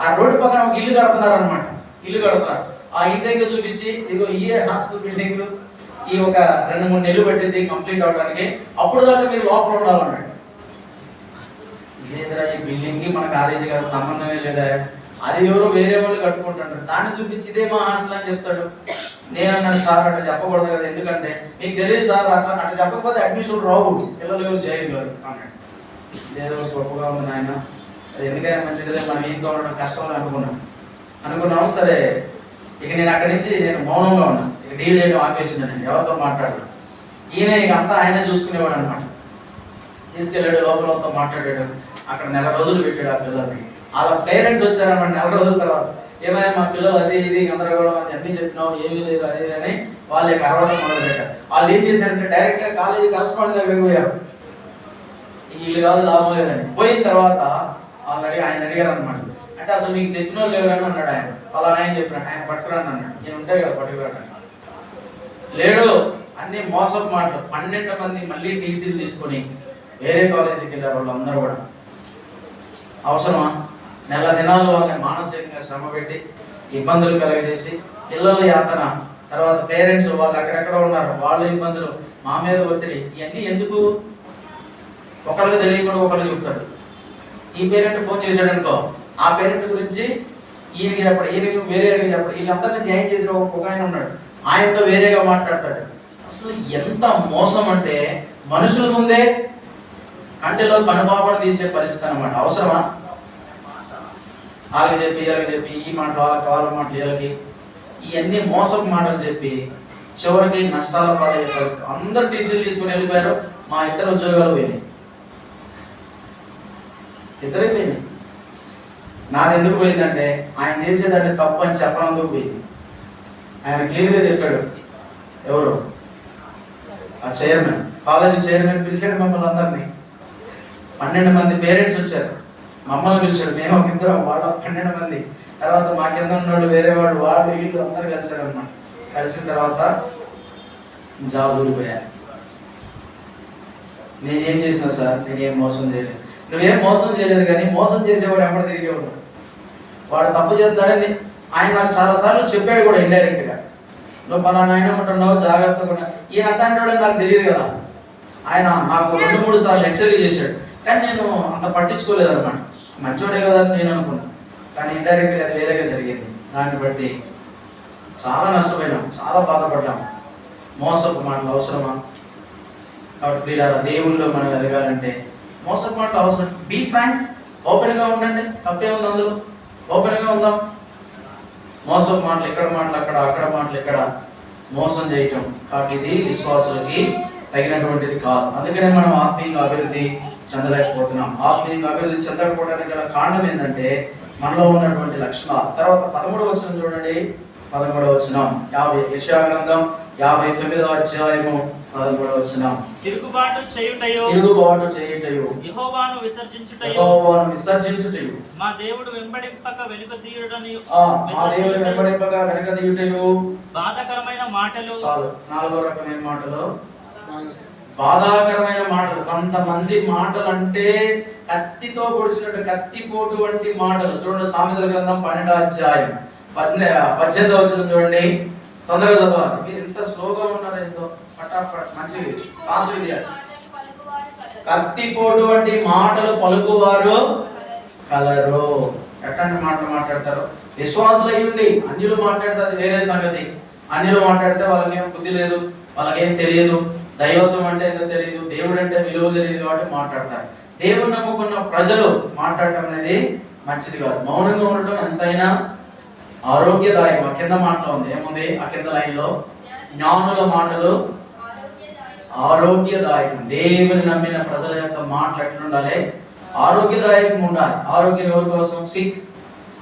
Speaker 3: ఆ రోడ్డు పక్కన ఒక ఇల్లు కడుతున్నారు అనమాట, ఇల్లు కడుతున్నారు. ఆ ఇంటికి చూపించి, ఇదిగో ఈ హాస్టల్ బిల్డింగ్ ఈ ఒక 2-3 నెలలు పట్టింది కంప్లీట్ అవడానికి, అప్పుడు దాకా మీరు లోపల ఉండాలన్నాడు. ఇదేంద్రా ఈ బిల్డింగ్ కి మన కాలేజీ గారి సంబంధమే లేదా, అది ఎవరో వేరే వాళ్ళు కట్టుకుంటుంటారు, దాన్ని చూపించి ఇదే మా హాస్టల్ అని చెప్తాడు. నేను అన్నాడు, సార్ అట్లా చెప్పకూడదు కదా, ఎందుకంటే మీకు తెలియదు సార్, అట్లా చెప్పకపోతే అడ్మిషన్ రావు, పిల్లలు ఎవరు జైలు గారు అన్నాడు. ఏదో గొప్పగా ఉంది ఆయన, సరే ఎందుకైనా మంచిది, మనం ఏం ఉండడం కష్టం అనుకున్నాము. సరే ఇక నేను అక్కడి నుంచి మౌనంగా ఉన్నాను, ఇక డీల్ చేయడం ఆపేసిందండి, ఎవరితో మాట్లాడలేదు. ఈయన ఇక అంతా ఆయన చూసుకునేవాడు అనమాట. తీసుకెళ్ళాడు, లోపలతో మాట్లాడాడు. అక్కడ 1 నెల రోజులు పెట్టాడు ఆ పిల్లల్ని. వాళ్ళ పేరెంట్స్ వచ్చారన్నమాట 1 నెల రోజుల తర్వాత. ఏమైనా మా పిల్లలు అది ఇది గందరగోళం అని అన్నీ చెప్పినావు, ఏమీ లేదు అది అని వాళ్ళు ఇక అరవడం మొదలుపెట్టారు. వాళ్ళు ఏం చేశారంటే డైరెక్ట్గా కాలేజీ కరస్పాండెంట్ దగ్గరికి పోయారు. వీళ్ళు కాదు, లాభం లేదని. పోయిన తర్వాత ఆయన అడిగారు అనమాట, అంటే అసలు మీకు చెప్పిన వాళ్ళు ఎవరైనా అన్నాడు. ఆయన అలా ఆయన చెప్పినాడు, ఆయన పట్టుకురాను అన్నాడు. నేను ఉంటాయి కదా పట్టుకురాను లేడు. అన్ని మోసపు మాటలు. 12 మంది మళ్ళీ టీసీలు తీసుకొని వేరే కాలేజీకి వెళ్ళారు వాళ్ళందరూ కూడా. అవసరమా? నెల దినాలు వాళ్ళని మానసికంగా శ్రమ పెట్టి ఇబ్బందులు కలగజేసి, పిల్లలు యాతన, తర్వాత పేరెంట్స్ వాళ్ళు అక్కడెక్కడ ఉన్నారు, వాళ్ళ ఇబ్బందులు, మా మీద ఒత్తిడి, ఇవన్నీ ఎందుకు? ఒకరికి తెలియకుండా ఒకరికి చెప్తాడు. ఈ పేరెంట్ ఫోన్ చేశాడు అనుకో, ఆ పేరెంట్ గురించి ఈయనకి చెప్పడు, ఈయనకి వేరేగా చెప్పడు. వీళ్ళందరినీ జాయిన్ చేసిన ఒక ఆయన ఉన్నాడు, ఆయనతో వేరేగా మాట్లాడతాడు. అసలు ఎంత మోసం అంటే మనుషుల ముందే కంటిలో కనుపాపడ తీసే పరిస్థితి అనమాట. అవసరమా? వాళ్ళకి చెప్పి వీళ్ళకి చెప్పి, ఈ మాటలు వాళ్ళకి, వాళ్ళ మాటలు వీళ్ళకి, ఇవన్నీ మోసపు మాటలు చెప్పి చివరికి నష్టాల పాలయ్యే పరిస్థితి. అందరు టీసీలు తీసుకుని వెళ్ళిపోయారు. మా ఇద్దరు ఉద్యోగాలు పోయినాయి, ఇద్దరే పోయినాయి. నాది ఎందుకు పోయిందంటే ఆయన చేసేదాన్ని తప్పు అని చెప్పనందుకు పోయింది. ఆయన క్లియర్గా చెప్పాడు. ఎవరు? ఆ చైర్మన్, కాలేజీ చైర్మన్ పిలిచాడు మమ్మల్ని అందరినీ. 12 మంది పేరెంట్స్ వచ్చారు, మమ్మల్ని పిలిచాడు. మేము ఒక ఇద్దరు, వాళ్ళ 12 మంది. తర్వాత మా కింద ఉన్నవాళ్ళు, వేరే వాళ్ళు, వాళ్ళు వీళ్ళు అందరూ కలిసారు అన్నమాట. కలిసిన తర్వాత జాబ్ ఊరిపోయారు. నేనేం చేసినా సార్, నేనేం మోసం చేయలేదు. నువ్వేం మోసం చేయలేదు, కానీ మోసం చేసేవాడు ఎప్పుడు తిరిగేవాడు. వాడు తప్పు చేస్తాడని ఆయన నాకు చాలాసార్లు చెప్పాడు కూడా ఇండైరెక్ట్గా. నువ్వు పలానా ఆయన ఉంటున్నావు, జాగ్రత్తగా. ఈయన అట్లాంటి నాకు తెలియదు కదా. ఆయన నాకు 2-3 సార్లు హెచ్చరిక చేశాడు, కానీ నేను అంత పట్టించుకోలేదు అనమాట. మంచోడే కదా అని నేను అనుకున్నాను, కానీ ఇండైరెక్ట్గా అది వేరేగా జరిగింది. దాన్ని బట్టి చాలా నష్టపోయినాం, చాలా బాధపడ్డాం. మోసపు మాటలు అవసరమా? కాబట్టి ప్రియులారా, దేవుళ్ళు మనం ఎదగాలంటే మోసపు మాటలు అవసరం. బీ ఫ్రాంక్, ఓపెన్గా ఉండండి, తప్పే ఉంది అందులో. ఓపెన్గా ఉందాం. మోసపు మాటలు ఇక్కడ, మాటలు అక్కడ, అక్కడ మాటలు ఇక్కడ, మోసం చేయటం. కాబట్టి ఇది విశ్వాసులకి తగినటువంటిది కాదు. అందుకనే మనం ఆత్మీయంగా అభివృద్ధి చెందలేకపోతున్నాం. ఆత్మీయంగా అభివృద్ధి చెందకపోవడానికి గల కారణం ఏంటంటే మనలో ఉన్నటువంటి లక్షణాలు. తర్వాత 13వ వచనం చూడండి. 13వ వచనం, యెషయా గ్రంథం 59వ అధ్యాయము 13వ వచనం.
Speaker 4: తిరుగుబాటు చేయుటయు యెహోవాను విసర్జించుటయు మా దేవుడు వెంబడింపక వెనుకదీయుటయు బాధాకరమైన మాటలు.
Speaker 3: చాలు, 4వ రకమైన మాటలు, బాధాకరమైన మాటలు. కొంతమంది మాటలు అంటే కత్తితో పొడిచినట్టు, కత్తిపోటు వంటి మాటలు. చూడండి, సామెతల గ్రంథం 12వ అధ్యాయం 18వ వచనం చూడండి. తొందరగా చదవాలి, మీరు ఇంత స్లోగా ఉన్నారు, ఎంతో ఫటాఫట్. మంచిది, ఫాస్ట్ ఇది. కత్తిపోటు వంటి మాటలు పలుకువారు కలరు. ఎట్లాంటి మాటలు మాట్లాడతారు? విశ్వాసులు అయ్యుండి అన్యులు మాట్లాడితే అది వేరే సంగతి. అన్యులు మాట్లాడితే వాళ్ళకేం బుద్ధి లేదు, వాళ్ళకేం తెలియదు, దైవత్వం అంటే ఏంటో తెలియదు, దేవుడు అంటే విలువ తెలియదు, కాబట్టి మాట్లాడతారు. దేవుడు నమ్ముకున్న ప్రజలు మాట్లాడటం అనేది మంచిది కాదు. మౌనంగా ఉండటం ఎంతైనా ఆరోగ్యదాయకం. ఆ కింద మాటలో ఉంది, ఏముంది ఆ కింద లైన్లో? జ్ఞానుల మాటలు ఆరోగ్యదాయకం. దేవుని నమ్మిన ప్రజల యొక్క మాటలు ఎట్లుండాలి? ఆరోగ్యదాయకంగా ఉండాలి. ఆరోగ్యం ఎవరి కోసం? సిక్,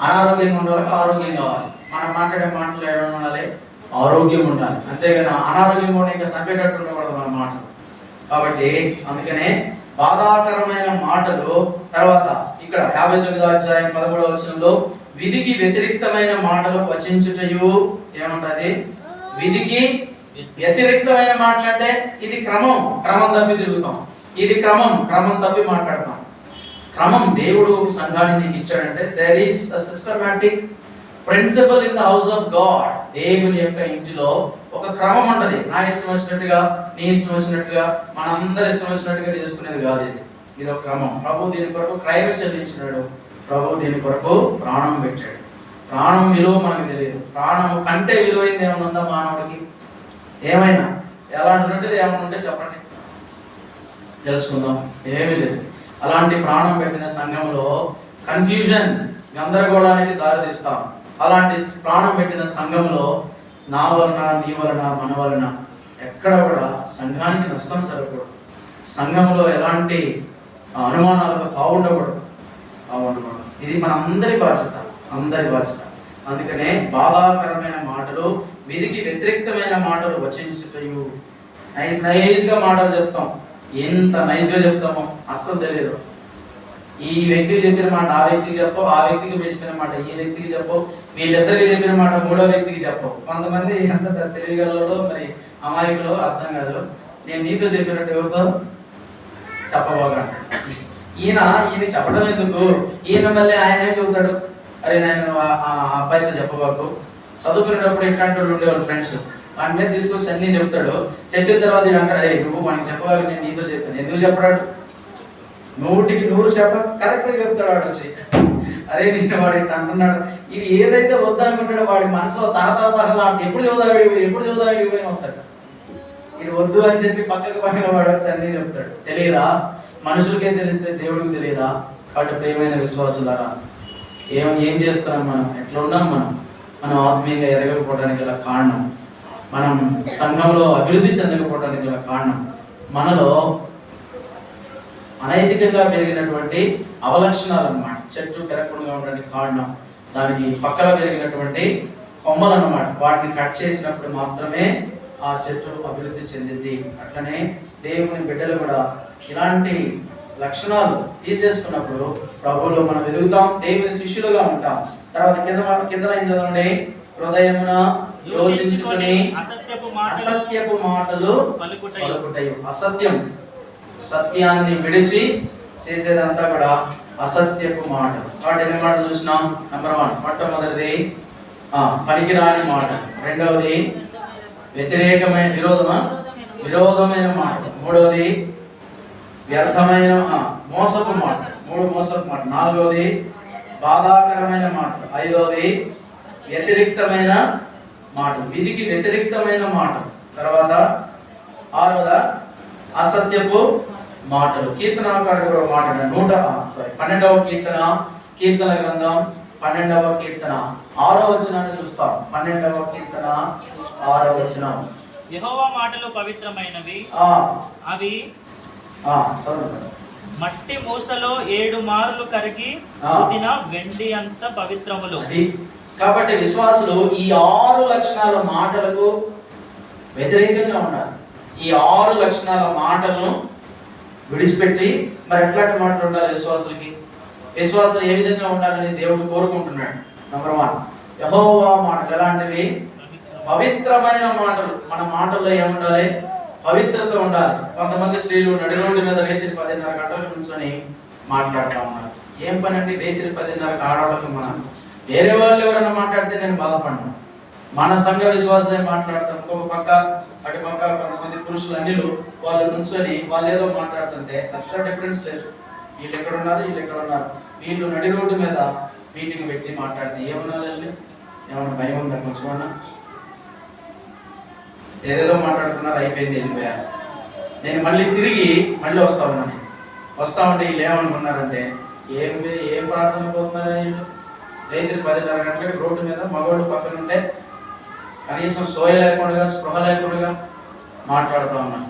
Speaker 3: అనారోగ్యంగా ఉండాలి, ఆరోగ్యం కావాలి. మనం మాట్లాడే మాటలు ఎలా ఉండాలి? ఆరోగ్యం ఉండాలి. అంతేగాని అనారోగ్యంగా ఉంటే ఇంకా చంపేటట్టు ఉండకూడదు మన మాటలు. కాబట్టి అందుకనే బాధాకరమైన మాటలు. తర్వాత ఇక్కడ 59వ అధ్యాయం 13వ వచనంలో విధికి వ్యతిరేక్తమైన మాటలు వచించుటయు. ఏమంటది? విధికి వ్యతిరేక్తమైన మాటలు అంటే ఇది క్రమం తప్పి తిరుగుతాం. ఇది క్రమం తప్పి మాట్లాడతాం. క్రమం దేవుడు సంఘాన్ని నీకు ఇచ్చాడంటే there is a systematic principle in the house of God. దేవుని యొక్క ఇంటిలో ఒక క్రమం ఉంటది. నా ఇష్టం వచ్చినట్టుగా, నీ ఇష్టం వచ్చినట్టుగా, మనందరి ఇష్టం వచ్చినట్టుగా చేసుకునేది కాదు. ఇది ఒక క్రమం. ప్రభు దీని కొరకు క్రయం చెల్లించినాడు. ప్రభు దీని కొరకు ప్రాణం పెట్టాడు. ప్రాణం విలువ మనకు తెలియదు. ప్రాణం కంటే విలువైంది ఏమైనా ఉందా మానవుడికి? ఏమైనా ఎలాంటిది ఏమైనా ఉంటే చెప్పండి, తెలుసుకుందాం. ఏమీ లేదు. అలాంటి ప్రాణం పెట్టిన సంఘంలో కన్ఫ్యూజన్, గందరగోళానికి దారితీస్తాం. అలాంటి ప్రాణం పెట్టిన సంఘంలో నా వలన, నీ వలన, మన వలన ఎక్కడ కూడా సంఘానికి నష్టం జరగకూడదు. సంఘంలో ఎలాంటి అనుమానాలకు తావుండకూడదు. ఇది మన అందరి బాధ్యత. అందుకనే బాధాకరమైన మాటలు, విధికి వ్యతిరేక్తమైన మాటలు వచించుటయు. నైస్గా మాటలు చెప్తాం. ఎంత నైస్గా చెప్తామో అస్సలు తెలియదు. ఈ వ్యక్తికి చెప్పిన మాట ఆ వ్యక్తికి చెప్పవు, ఆ వ్యక్తికి చెప్పిన మాట ఈ వ్యక్తికి చెప్పవు, వీళ్ళిద్దరికి చెప్పిన మాట మూడో వ్యక్తికి చెప్పవు. కొంతమంది ఎంత తెలియగలలో, మరి అమాయకులు అర్థం కాదు. నేను నీతో చెప్పినట్టు ఎవరితో చెప్పబోగా. ఈయన చెప్పడం ఎందుకు? ఈయన మళ్ళీ ఆయన ఏం చెబుతాడు? అరే నేను ఆ అబ్బాయితో చెప్పబాకు. చదువుకునేటప్పుడు ఇట్లాంటి వాళ్ళు ఉండేవాళ్ళు ఫ్రెండ్స్, వాటి మీద తీసుకొచ్చి అన్నీ చెప్తాడు. చెప్పిన తర్వాత ఈయన అంటాడు, అరే నువ్వు మనకి చెప్పవాలి, నేను నీతో చెప్పాను. ఎందుకు చెప్పడాడు? 100% కరెక్ట్గా చెప్తాడు. వాడు వచ్చి అరే నేను వాడు ఇట్లా అంటున్నాడు. ఇది ఏదైతే వద్దనుకుంటాడో వాడి మనసులో తహతహలాడుతూ ఎప్పుడు చదువుదాడిపోయి వస్తాడు. ఇది వద్దు అని చెప్పి పక్కకు వాడు వచ్చి అన్నీ చెప్తాడు. తెలియదా? మనుషులకే తెలిస్తే దేవుడికి తెలియదా? కాబట్టి ప్రియమైన విశ్వాసులారా, ఏం చేస్తున్నాం మనం? ఎట్లా ఉన్నాం మనం? మనం ఆత్మీయంగా ఎదగకపోవడానికి గల కారణం, మనం సంఘంలో అభివృద్ధి చెందకపోవడానికి గల కారణం, మనలో అనైతికంగా పెరిగినటువంటి అవలక్షణాలు అన్నమాట. చెట్టు పెరగకుండా ఉండడానికి కారణం దానికి పక్కన పెరిగినటువంటి కొమ్మలు అన్నమాట. వాటిని కట్ చేసినప్పుడు మాత్రమే ఆ చెట్టు అభివృద్ధి చెందింది. అట్లనే దేవుని బిడ్డలు కూడా ఇలాంటి లక్షణాలు తీసేసుకున్నప్పుడు ప్రభువులో మనం ఎదుగుతాం, దేవుని శిష్యులుగా ఉంటాం. తర్వాత కింద ఏం చదవండి, హృదయమున యోచించుకొని అసత్యపు మాటలు పలుకుటయు. అసత్యం, సత్యాన్ని విడిచి చేసేదంతా కూడా అసత్యపు మాటలు. కాబట్టి ఎన్ని మాటలు చూసినాం? నెంబర్ 1 మొట్టమొదటిది పనికిరాని మాట, రెండవది వ్యతిరేకమైన విరోధమైన మాట, మూడవది వ్యర్థమైన మోసపు మాట, మోసపు మాట, నాలుగవది బాధాకరమైన మాట, ఐదవది వ్యతిరేక్తమైన మాట, విధికి వ్యతిరేక్తమైన మాట, తర్వాత ఆరవద అసత్యపు మాటలు. కీర్తనకారుడు మాట్లాడాడు 12వ కీర్తన గ్రంథం 12వ కీర్తన 6వ వచనాన్ని చూస్తాం. 12వ కీర్తన 6వ వచనం.
Speaker 4: యెహోవా మాటలు పవిత్రమైనవి, అవి మట్టి మూసలో 7 మార్లు కరిగి పుట్టిన వెండి అంత పవిత్రములు.
Speaker 3: కాబట్టి విశ్వాసులు ఈ 6 లక్షణాల మాటలకు వ్యతిరేకంగా ఉండాలి. ఈ 6 లక్షణాల మాటలను విడిచిపెట్టి మరి ఎట్లాంటి మాటలు ఉండాలి విశ్వాసులకి? విశ్వాసులు ఏ విధంగా ఉండాలని దేవుడు కోరుకుంటున్నాడు? నెంబర్ 1 యెహోవా మాటలు ఎలాంటివి? పవిత్రమైన మాటలు. మన మాటల్లో ఏముండాలి? పవిత్రత ఉండాలి. కొంతమంది స్త్రీలు నడి రోడ్డు మీద రాత్రి 10:30 గంటలకు కూర్చొని మాట్లాడుతూ ఉన్నారు. ఏం పని అండి రాత్రి 10:30 ఆడవాళ్ళకి? మనం వేరే వాళ్ళు ఎవరైనా మాట్లాడితే నేను బాధపడను, మన సంఘ విశ్వాసమే మాట్లాడతాం. ఇంకొక పక్క అటు పక్క కొంతమంది పురుషులు అన్నిలు వాళ్ళు నుంచొని వాళ్ళు ఏదో మాట్లాడుతుంటే అసలు డిఫరెన్స్ లేదు. వీళ్ళు ఎక్కడ ఉన్నారు, వీళ్ళు ఎక్కడ ఉన్నారు. వీళ్ళు నడి రోడ్డు మీద మీటింగ్ పెట్టి మాట్లాడితే ఏమన్నా ఏమన్నా భయం ఉందా? కొంచెమన్నా ఏదేదో మాట్లాడుతున్నారు, అయిపోయింది, వెళ్ళిపోయారు. నేను మళ్ళీ తిరిగి వస్తా ఉన్నాను. వస్తా ఉంటే వీళ్ళు ఏమనుకున్నారంటే ఏం ప్రార్థన పోతున్నారా వీళ్ళు? రాత్రి 10:30 గంటలకు రోడ్డు మీద మగవాళ్ళు పక్కన ఉంటే కనీసం సోయ లేకుండా స్పృహ లేకుండా మాట్లాడుతూ ఉన్నాను.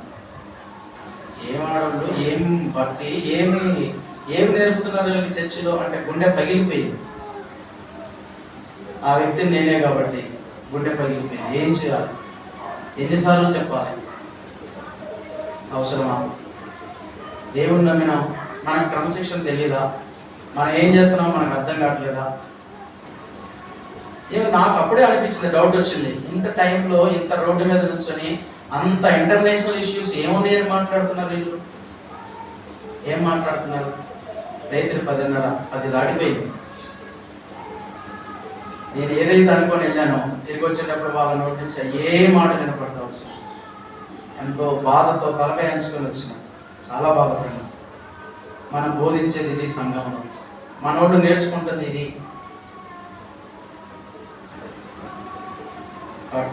Speaker 3: ఏమాడు, ఏం భక్తి, ఏమి నేర్పుతున్నారు వీళ్ళకి చర్చిలో అంటే గుండె పగిలిపోయింది. ఆ వ్యక్తిని నేనే కాబట్టి గుండె పగిలిపోయింది. ఏం చేయాలి? ఎన్నిసార్లు చెప్పాలి? అవసరమా? దేవుని నమ్మినా మనకు క్రమశిక్షణ తెలియదా? మనం ఏం చేస్తున్నామో మనకు అర్థం కావట్లేదా? నాకు అప్పుడే అనిపించింది, డౌట్ వచ్చింది. ఇంత టైంలో ఇంత రోడ్డు మీద నుంచొని అంత ఇంటర్నేషనల్ ఇష్యూస్ ఏమున్నాయని మాట్లాడుతున్నారు వీళ్ళు. ఏం మాట్లాడుతున్నారు? రాత్రి 10:30 దాటిపోయింది. నేను ఏదైతే అనుకొని వెళ్ళానో తిరిగి వచ్చేటప్పుడు వాళ్ళ నోటి నుంచి ఏ మాట వినపడతా వచ్చాను. ఎంతో బాధతో తలకాయ అంచుకొని వచ్చిన, చాలా బాధపడినా. మనం బోధించేది ఇది సంఘంలో, మనోళ్ళు నేర్చుకుంటుంది ఇది.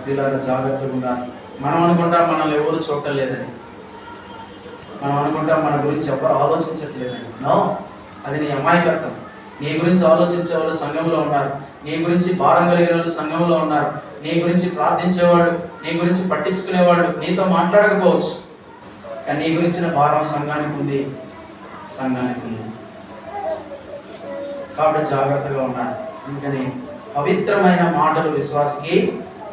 Speaker 3: పిల్లలు జాగ్రత్తగా ఉండాలి. మనం అనుకుంటాం మనల్ని ఎవరు చూడలేదని, మనం అనుకుంటాం మన గురించి ఎవరు ఆలోచించట్లేదని. నో, అది నీ అమాయకత్వం. నీ గురించి ఆలోచించే వాళ్ళు సంఘంలో ఉన్నారు, నీ గురించి భారం కలిగిన వాళ్ళు సంఘంలో ఉన్నారు, నీ గురించి ప్రార్థించేవాడు, నీ గురించి పట్టించుకునేవాడు నీతో మాట్లాడకపోవచ్చు, కానీ నీ గురించిన భారం సంఘానికి ఉంది. కాబట్టి జాగ్రత్తగా ఉండాలి. అందుకని పవిత్రమైన మాటలు విశ్వాసికి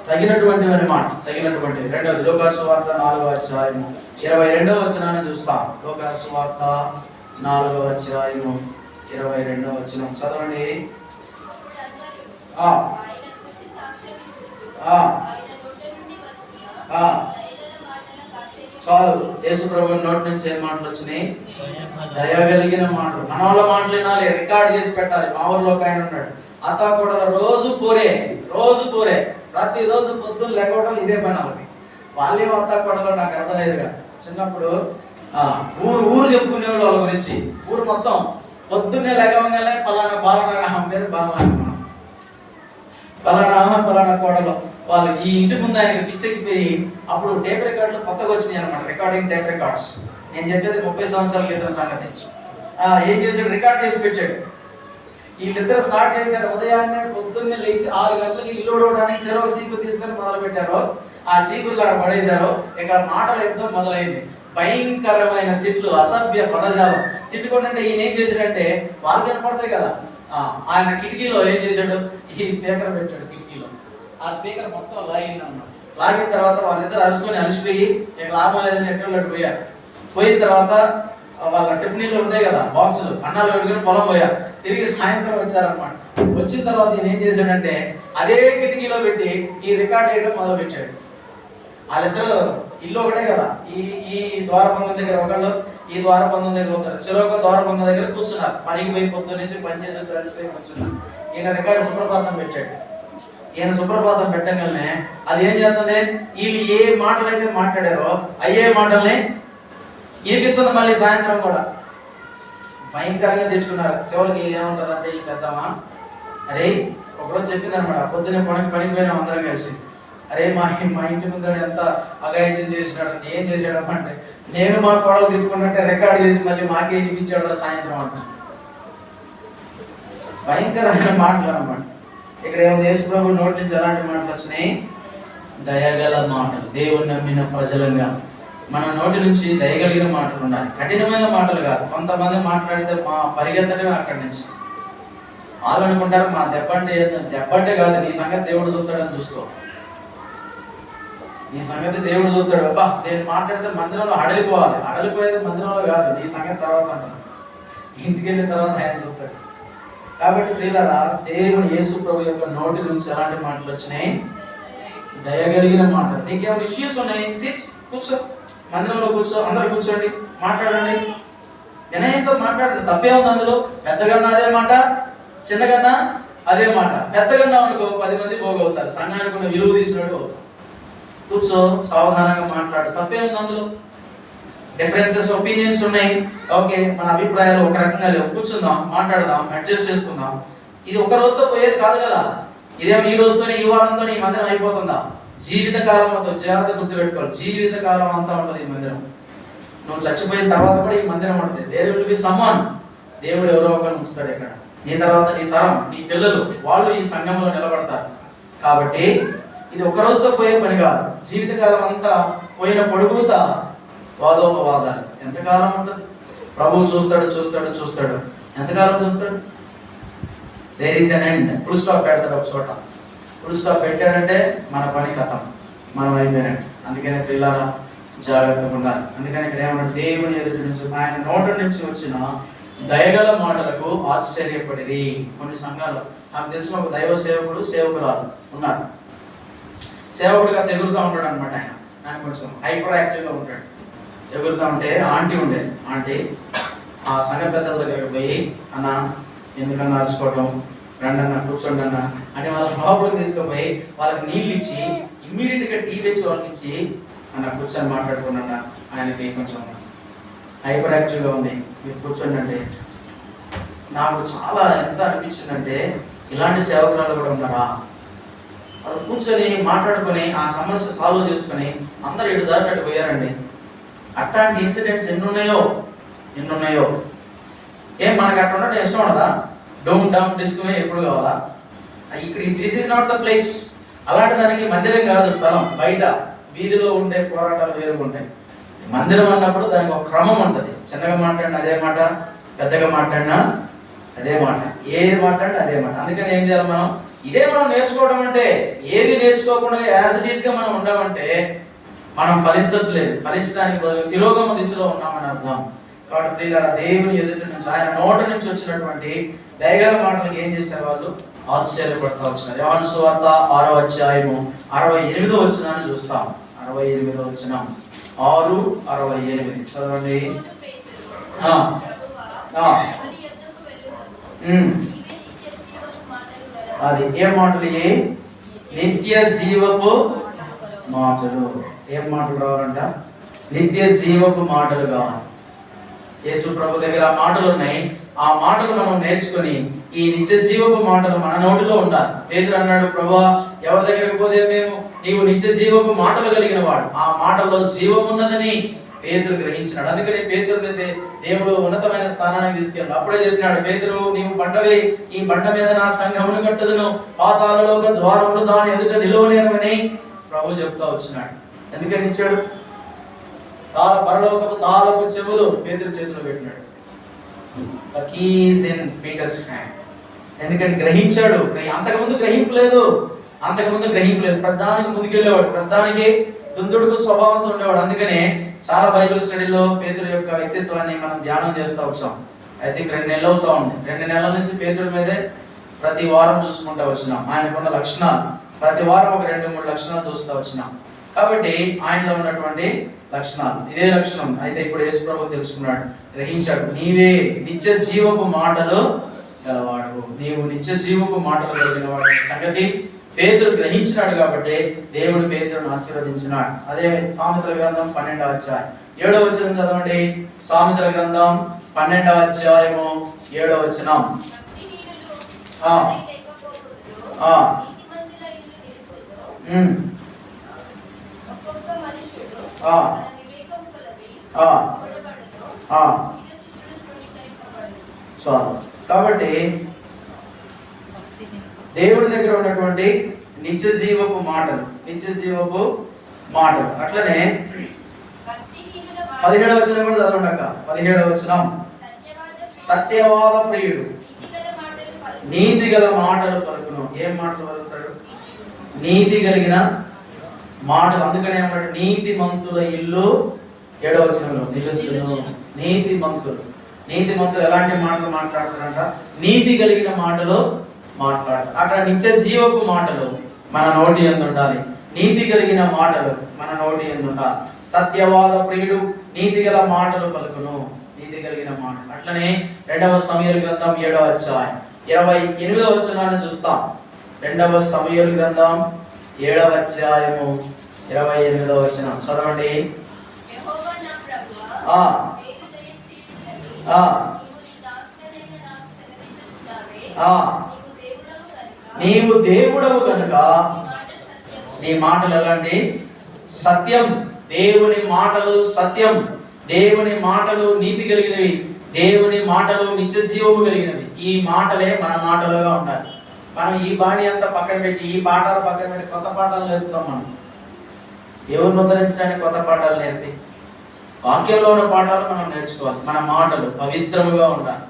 Speaker 3: తగినటువంటి మాట, తగినటువంటి. రెండవది లూకాసు వార్త 4వ అధ్యాయము 22వ వచనాన్ని చూస్తాం. లూకాసు వార్త 4వ అధ్యాయము 22వ వచనం చదవండి. చాలు. యేసు ప్రభు నోటి నుంచి ఏం మాటలు వచ్చినాయి? దయగలిగిన మాటలు. మన వాళ్ళ మాటలు వినాలి, రికార్డ్ చేసి పెట్టాలి. మా ఊర్లో ఒక ఆయన ఉన్నాడు, అత్తాకోడల రోజు పూరే, ప్రతిరోజు పొద్దున్న లేకపోవడం ఇదే పని వాళ్ళకి. వాళ్ళే అత్తాకోడలో నాకు అర్థమయ్యేదిగా. చిన్నప్పుడు ఊరు చెప్పుకునేవాళ్ళు వాళ్ళ గురించి. ఊరు మొత్తం పొద్దున్నే లేకగానే పలానా పేరు పలానా కోడలో వాళ్ళు ఈ ఇంటి ముందు ఆయనకి పిచ్చెక్కిపోయి, అప్పుడు టేప్ రికార్డులు కొత్తగా వచ్చినాయి అనమాట, రికార్డింగ్ టేప్ రికార్డ్స్. నేను చెప్పేది 30 సంవత్సరాల క్రితం సంగతి. ఏం చేసాడు? రికార్డ్ చేసి పెట్టాడు. వీళ్ళిద్దరు స్టార్ట్ చేశారు. ఉదయాన్నే పొద్దున్నే లేచి 6 గంటలకి ఇల్లు ఉడవడానికి చెరొక సీకు తీసుకొని మొదలు పెట్టారు. ఆ సీకులు అక్కడ పడేశారు. ఇక్కడ మాటల యుద్ధం మొదలైంది. భయంకరమైన తిట్లు, అసభ్య పదజాలం. తిట్టుకుంటే ఈయన ఏం చేశాడంటే, వాళ్ళు కనపడతాయి కదా, ఆయన కిటికీలో ఏం చేశాడు, ఈ స్పీకర్ పెట్టాడు కిటికీలో. ఆ స్పీకర్ మొత్తం లాగింది అన్నమాట. లాగిన తర్వాత వాళ్ళిద్దరు అలసిపోయి ఇక లాభం లేదని ఎక్కడ పోయారు. పోయిన తర్వాత వాళ్ళ టిఫిన్లు ఉంటాయి కదా, బాక్సులు, అన్నాలు పెట్టుకుని పొలం పోయారు. తిరిగి సాయంత్రం వచ్చారనమాట. వచ్చిన తర్వాత ఈయన ఏం చేశాడంటే, అదే కిటికీలో పెట్టి ఈ రికార్డ్ చేయడం మొదలు పెట్టాడు. వాళ్ళిద్దరు ఇల్లు ఒకటే కదా, ఈ ద్వారబంధం దగ్గర ఒకళ్ళు, ఈ ద్వారబంధం దగ్గర ఉంటారు. చెరొక ద్వారబంధం దగ్గర కూర్చున్నారు. పనికి పోయి పొద్దున్న నుంచి పని చేసి వచ్చి అలసిపోయి కూర్చున్నారు. ఈయన రికార్డు సుప్రభాతం పెట్టాడు. ఈయన సుప్రభాతం పెట్టగానే అది ఏం చేస్తుంది, వీళ్ళు ఏ మాటలు అయితే మాట్లాడారో అయ్యే మాటల్ని ఈపిస్తుంది మళ్ళీ సాయంత్రం కూడా. భయంకరంగా తెచ్చుకున్నారు. చివరికి ఏమంటారంటే, ఈ పెద్దమ్మా, అరే ఒకరోజు చెప్పింది అనమాట, పొద్దున్నే పనికి పోయినాం అందరం కలిసి. అరే మా ఇంటి ముందు ఎంత అగాయిత్యం చేసినాడు, ఏం చేశాడు అంటే, నేను మా కోడలు తిట్టుకున్నట్టే రికార్డ్ చేసి మళ్ళీ మాకే చూపించాడు సాయంత్రం అంట. భయంకరమైన మాటలు అన్నమాట. ఇక్కడ ఏమో యేసుప్రభు నోటి నుంచి ఎలాంటి మాటలు వచ్చినాయి, దయగల మాటలు. దేవుని నమ్మిన ప్రజలంగా మన నోటి నుంచి దయగలిగిన మాటలు ఉన్నాయి, కఠినమైన మాటలు కాదు. కొంతమంది మాట్లాడితే మా పరిగెత్తడమే అక్కడి నుంచి. వాళ్ళు అనుకుంటారు మా దెబ్బంటే కాదు, నీ సంగతి దేవుడు చూస్తాడని చూసుకో. నీ సంగతి దేవుడు చూస్తాడు. అబ్బా నేను మాట్లాడితే మందిరంలో అడలిపోవాలి, అడలిపోయేది మందిరంలో కాదు, నీ సంగతి తర్వాత అంటారు. ఇంటికి వెళ్ళిన తర్వాత ఆయన చూస్తాడు. కాబట్టి ప్రియులారా, దేవుని యేసు ప్రభు యొక్క నోటి నుంచి ఎలాంటి మాటలు వచ్చినాయి, దయగలిగిన మాటలు. నీకేమైనా ఇష్యూస్ ఉన్నాయి, సిట్, కూర్చో, మందిరంలో కూర్చో, అందరు కూర్చోండి, మాట్లాడండి, వినయంతో మాట్లాడండి. తప్పే ఉంది అందులో. పెద్దగన్నా అదే మాట, చిన్నగన్నా అదే మాట. పెద్దగన్నా అనుకో 10 మంది పోగవుతారు, సంఘానికి ఉన్న విలువ తీసినట్టు అవుతారు. కూర్చో, సావధానంగా మాట్లాడు, తప్పే ఉంది అందులో. డిఫరెన్సెస్, ఒపీనియన్స్ ఉన్నాయి, ఓకే, మన అభిప్రాయాలు ఒక రకంగా లేవు, కూర్చుందాం, మాట్లాడదాం, అడ్జస్ట్ చేసుకుందాం. ఇది ఒక రోజుతో పోయేది కాదు కదా. ఇదేమో ఈ రోజుతోనే, ఈ వారంతో ఈ మందిరం అయిపోతుందా? జీవిత కాలం మొత్తం జాగ్రత్త గుర్తు పెట్టుకోవాలి. జీవిత కాలం అంతా ఉంటుంది ఈ మందిరం. నువ్వు చచ్చిపోయిన తర్వాత కూడా ఈ మందిరం ఉంటుంది. దేవుడు బి సమ్మాన్, దేవుడు ఎవరో ఒకరు ఉంచుతాడు ఇక్కడ. నీ తర్వాత నీ తరం, నీ పిల్లలు, వాళ్ళు ఈ సంఘంలో నిలబడతారు. కాబట్టి ఇది ఒక రోజుతో పోయే పని కాదు. జీవితకాలం అంతా పోయిన పొడుగుత వాదోపవాదాలు ఎంతకాలం ఉంటుంది? ప్రభువు చూస్తాడు. ఎంతకాలం చూస్తాడు? There is an end. Full stop పెడతాడు ఒక చోట. ఫుల్ స్టాప్ పెట్టాడంటే మన పని కథం, మనం అయిపోయినట్టు. అందుకనే పిల్లరా జాగ్రత్తగా ఉండాలి. అందుకని ఇక్కడ ఏమన్నా, దేవుని ఎదుటి నుంచి, ఆయన నోటి నుంచి వచ్చిన దయగల మాటలకు ఆశ్చర్యపడిరి. కొన్ని సంఘాలు, నాకు తెలిసిన ఒక దైవ సేవకురాలు ఉన్నారు. సేవకుడిగా ఎగురుతూ ఉంటాడు అనమాట. ఆయన కొంచెం హైపర్ యాక్టివ్గా ఉంటాడు. ఎగురుతూ ఉంటే ఆంటీ ఉండేది. ఆంటీ ఆ సంఘ పెద్దల దగ్గరికి పోయి, అన్న ఎందుకన్నా అరుచుకోవడం, రండి అన్న, కూర్చోండి అన్న అని వాళ్ళ లోపలికి తీసుకుపోయి వాళ్ళకి నీళ్ళు ఇచ్చి, ఇమ్మీడియట్గా టీ తెచ్చి వాళ్ళకి ఇచ్చి, అన్న కూర్చొని మాట్లాడుకున్నా, ఆయనకి కొంచెం హైపర్ యాక్టివ్గా ఉంది, మీరు కూర్చోండి అంటే. నాకు చాలా ఎంత అనిపించిందంటే, ఇలాంటి సేవకురాలు కూడా ఉన్నారా? వాళ్ళు కూర్చొని మాట్లాడుకొని ఆ సమస్య సాల్వ్ చేసుకొని అందరూ ఇటు దారినట్టు పోయారండి. అట్లాంటి ఇన్సిడెంట్స్ ఎన్నున్నాయో. ఏం మనకి అట్లా ఉండటం ఇష్టం ఉండదా? డోమ్ డమ్ డిస్కునే ఎప్పుడు కావాలా? ఇక్కడ this is not the place. అలాంటి దానికి మందిరం కాదు స్థలం. బయట వీధిలో ఉండే పోరాటాలు వేరుగా ఉంటాయి. మందిరం అన్నప్పుడు దానికి ఒక క్రమం ఉంటుంది. చిన్నగా మాట్లాడినా అదే మాట, పెద్దగా మాట్లాడినా అదే మాట, ఏది మాట్లాడినా అదే మాట. అందుకని ఏం చేయాలి మనం? ఇదే మనం నేర్చుకోవడం అంటే. ఏది నేర్చుకోకుండా యాజ్ ఇట్ ఈస్ గా మనం ఉండమంటే మనం ఫలించట్లేదు. ఫలించడానికి తిరోగమ దిశలో ఉన్నామని అర్థం. కాబట్టి ప్రియులారా, దేవుని ఎదుటి నుంచి, ఆయన నోటి నుంచి వచ్చినటువంటి దయగల మాటలకు ఏం చేశారు వాళ్ళు? ఆశ్చర్యపడతా వచ్చినారు. యోహాను సువార్త 6వ అధ్యాయము 68వ వచనాన్ని చూస్తాం. 68వ వచనం, 6:68 చదవండి. అది ఏం మాటలు? నిత్య జీవపు మాటలు. ఏం మాటలు రావాలంట? నిత్య జీవపు మాటలు కావాలి. యేసు ప్రభు దగ్గర ఆ మాటలు ఉన్నాయి. ఆ మాటలు మనం నేర్చుకొని ఈ నిత్య జీవపు మాటలు మన నోటిలో ఉండాలి. పేతురు అన్నాడు, ప్రభువా ఎవరి దగ్గరికి పోతే మేము, నీవు నిత్య జీవపు మాటలు కలిగిన వాడు, ఆ మాటల్లో జీవం ఉన్నదని పేతురు గ్రహించినాడు. అందుకని పేతురుని దేవుడు ఉన్నతమైన స్థానానికి తీసుకెళ్ళాడు. అప్పుడే చెప్పినాడు, పేతురు నీవు బండవే, ఈ బండ మీద నా సంఘమును కట్టుదును, పాతాళలోక ద్వారములు దాని ఎదుట నిలువలేనవని ప్రభు చెప్తా వచ్చినాడు. ఎందుకని ఇచ్చాడు? పరలోకపు తాళపు చెవులు పేతురు చేతిలో పెట్టినాడు. The keys in Peter's hand. ఎందుకని గ్రహించాడు. అంతకుముందు గ్రహింపు లేదు. ప్రధానికి ముందుకెళ్ళేవాడు, ప్రధానికి దుందుడుకు స్వభావంతో ఉండేవాడు. అందుకనే చాలా బైబిల్ స్టడీలో పేతురు యొక్క వ్యక్తిత్వాన్ని మనం ధ్యానం చేస్తూ వచ్చాం. ఐ థింక్ 2 నెలలు అవుతా ఉంది. 2 నెలల నుంచి పేతురు మీదే ప్రతి వారం చూసుకుంటూ వచ్చినాం. ఆయనకున్న లక్షణాలు ప్రతి వారం ఒక 2-3 లక్షణాలు చూస్తూ వచ్చినాం. కాబట్టి ఆయనలో ఉన్నటువంటి లక్షణాలు ఇదే లక్షణం. అయితే ఇప్పుడు యేసు ప్రభు తెలుసుకున్నాడు, గ్రహించాడు. నీవే నిత్య జీవపు మాటలు గలవాడు, నీవు నిత్య జీవపు మాటలు కలిగిన వాడు సంగతి పేతురు గ్రహించినాడు. కాబట్టి దేవుడు పేతురును ఆశీర్వదించినాడు. అదే సామెతల గ్రంథం 12వ అధ్యాయం 7వ వచనం చదవండి. సామెతల గ్రంథం 12వ అధ్యాయము 7వ వచనం. చాలు. కాబట్టి దేవుడి దగ్గర ఉన్నటువంటి నిత్య జీవపు మాటలు అట్లనే 17వ వచనం కూడా చదవండి అక్క. 17వ వచనం, సత్యవాద ప్రియుడు నీతి గల మాటలు పలుకును. ఏం మాటలు పలుకుతాడు? నీతి కలిగిన మాటలు. అందుకనే ఏమంటాడు? నీతి మంతుల ఇల్లు 7వ వచనంలో నిలుచును. నీతి మంతులు ఎలాంటి మాటలు మాట్లాడుతారంట? నీతి కలిగిన మాటలు మాట్లాడతారు. అక్కడ నిత్య జీవపు మాటలు మన నోటి యందు ఉండాలి. నీతి కలిగిన మాటలు మన నోటి యందు ఉండాలి. సత్యవాద ప్రియుడు నీతి గల మాటలు పలుకును. నీతి కలిగిన మాటలు. అట్లనే 2వ సమూయేలు గ్రంథం 7వ అధ్యాయం 28వ వచనాన్ని చూస్తాం. 2వ సమూయేలు గ్రంథం 7వ అధ్యాయము 28వ వచనం చదవండి. నీవు దేవుడవు కనుక నీ మాటలు ఎలాంటి? సత్యం. దేవుని మాటలు సత్యం. దేవుని మాటలు నీతి కలిగినవి. దేవుని మాటలు నిత్య జీవము కలిగినవి. ఈ మాటలే మన మాటలుగా ఉండాలి. మనం ఈ బాణి అంతా పక్కన పెట్టి, ఈ పాఠాలు పక్కన పెట్టి కొత్త పాఠాలు నేర్పుతాం. మనం ఎవరిని ఉద్ధరించడానికి కొత్త పాఠాలు నేర్పి వాక్యంలో ఉన్న పాఠాలు మనం నేర్చుకోవాలి. మన మాటలు పవిత్రముగా ఉండాలి.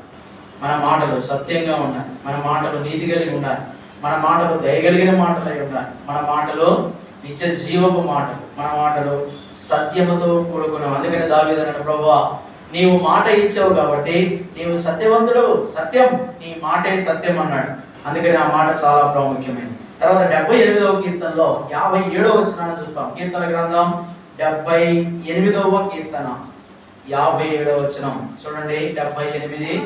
Speaker 3: మన మాటలు సత్యంగా ఉండాలి. మన మాటలు నీతి కలిగి ఉండాలి. మన మాటలు దయగలిగిన మాటలై ఉండాలి. మన మాటలు నిత్య జీవపు మాటలు. మన మాటలు సత్యముతో కూడుకున్నాం. అందుకని దావీదు అన్నాడు, ప్రభువా నీవు మాట ఇచ్చావు కాబట్టి నీవు సత్యవంతుడు, సత్యం, నీ మాటే సత్యం అన్నాడు. అందుకని ఆ మాట చాలా ప్రాముఖ్యమైనది. తర్వాత 78వ కీర్తనలో 57వ వచనాన్ని చూస్తాం. కీర్తన గ్రంథం 78వ కీర్తన 57వ వచనం చూడండి. 78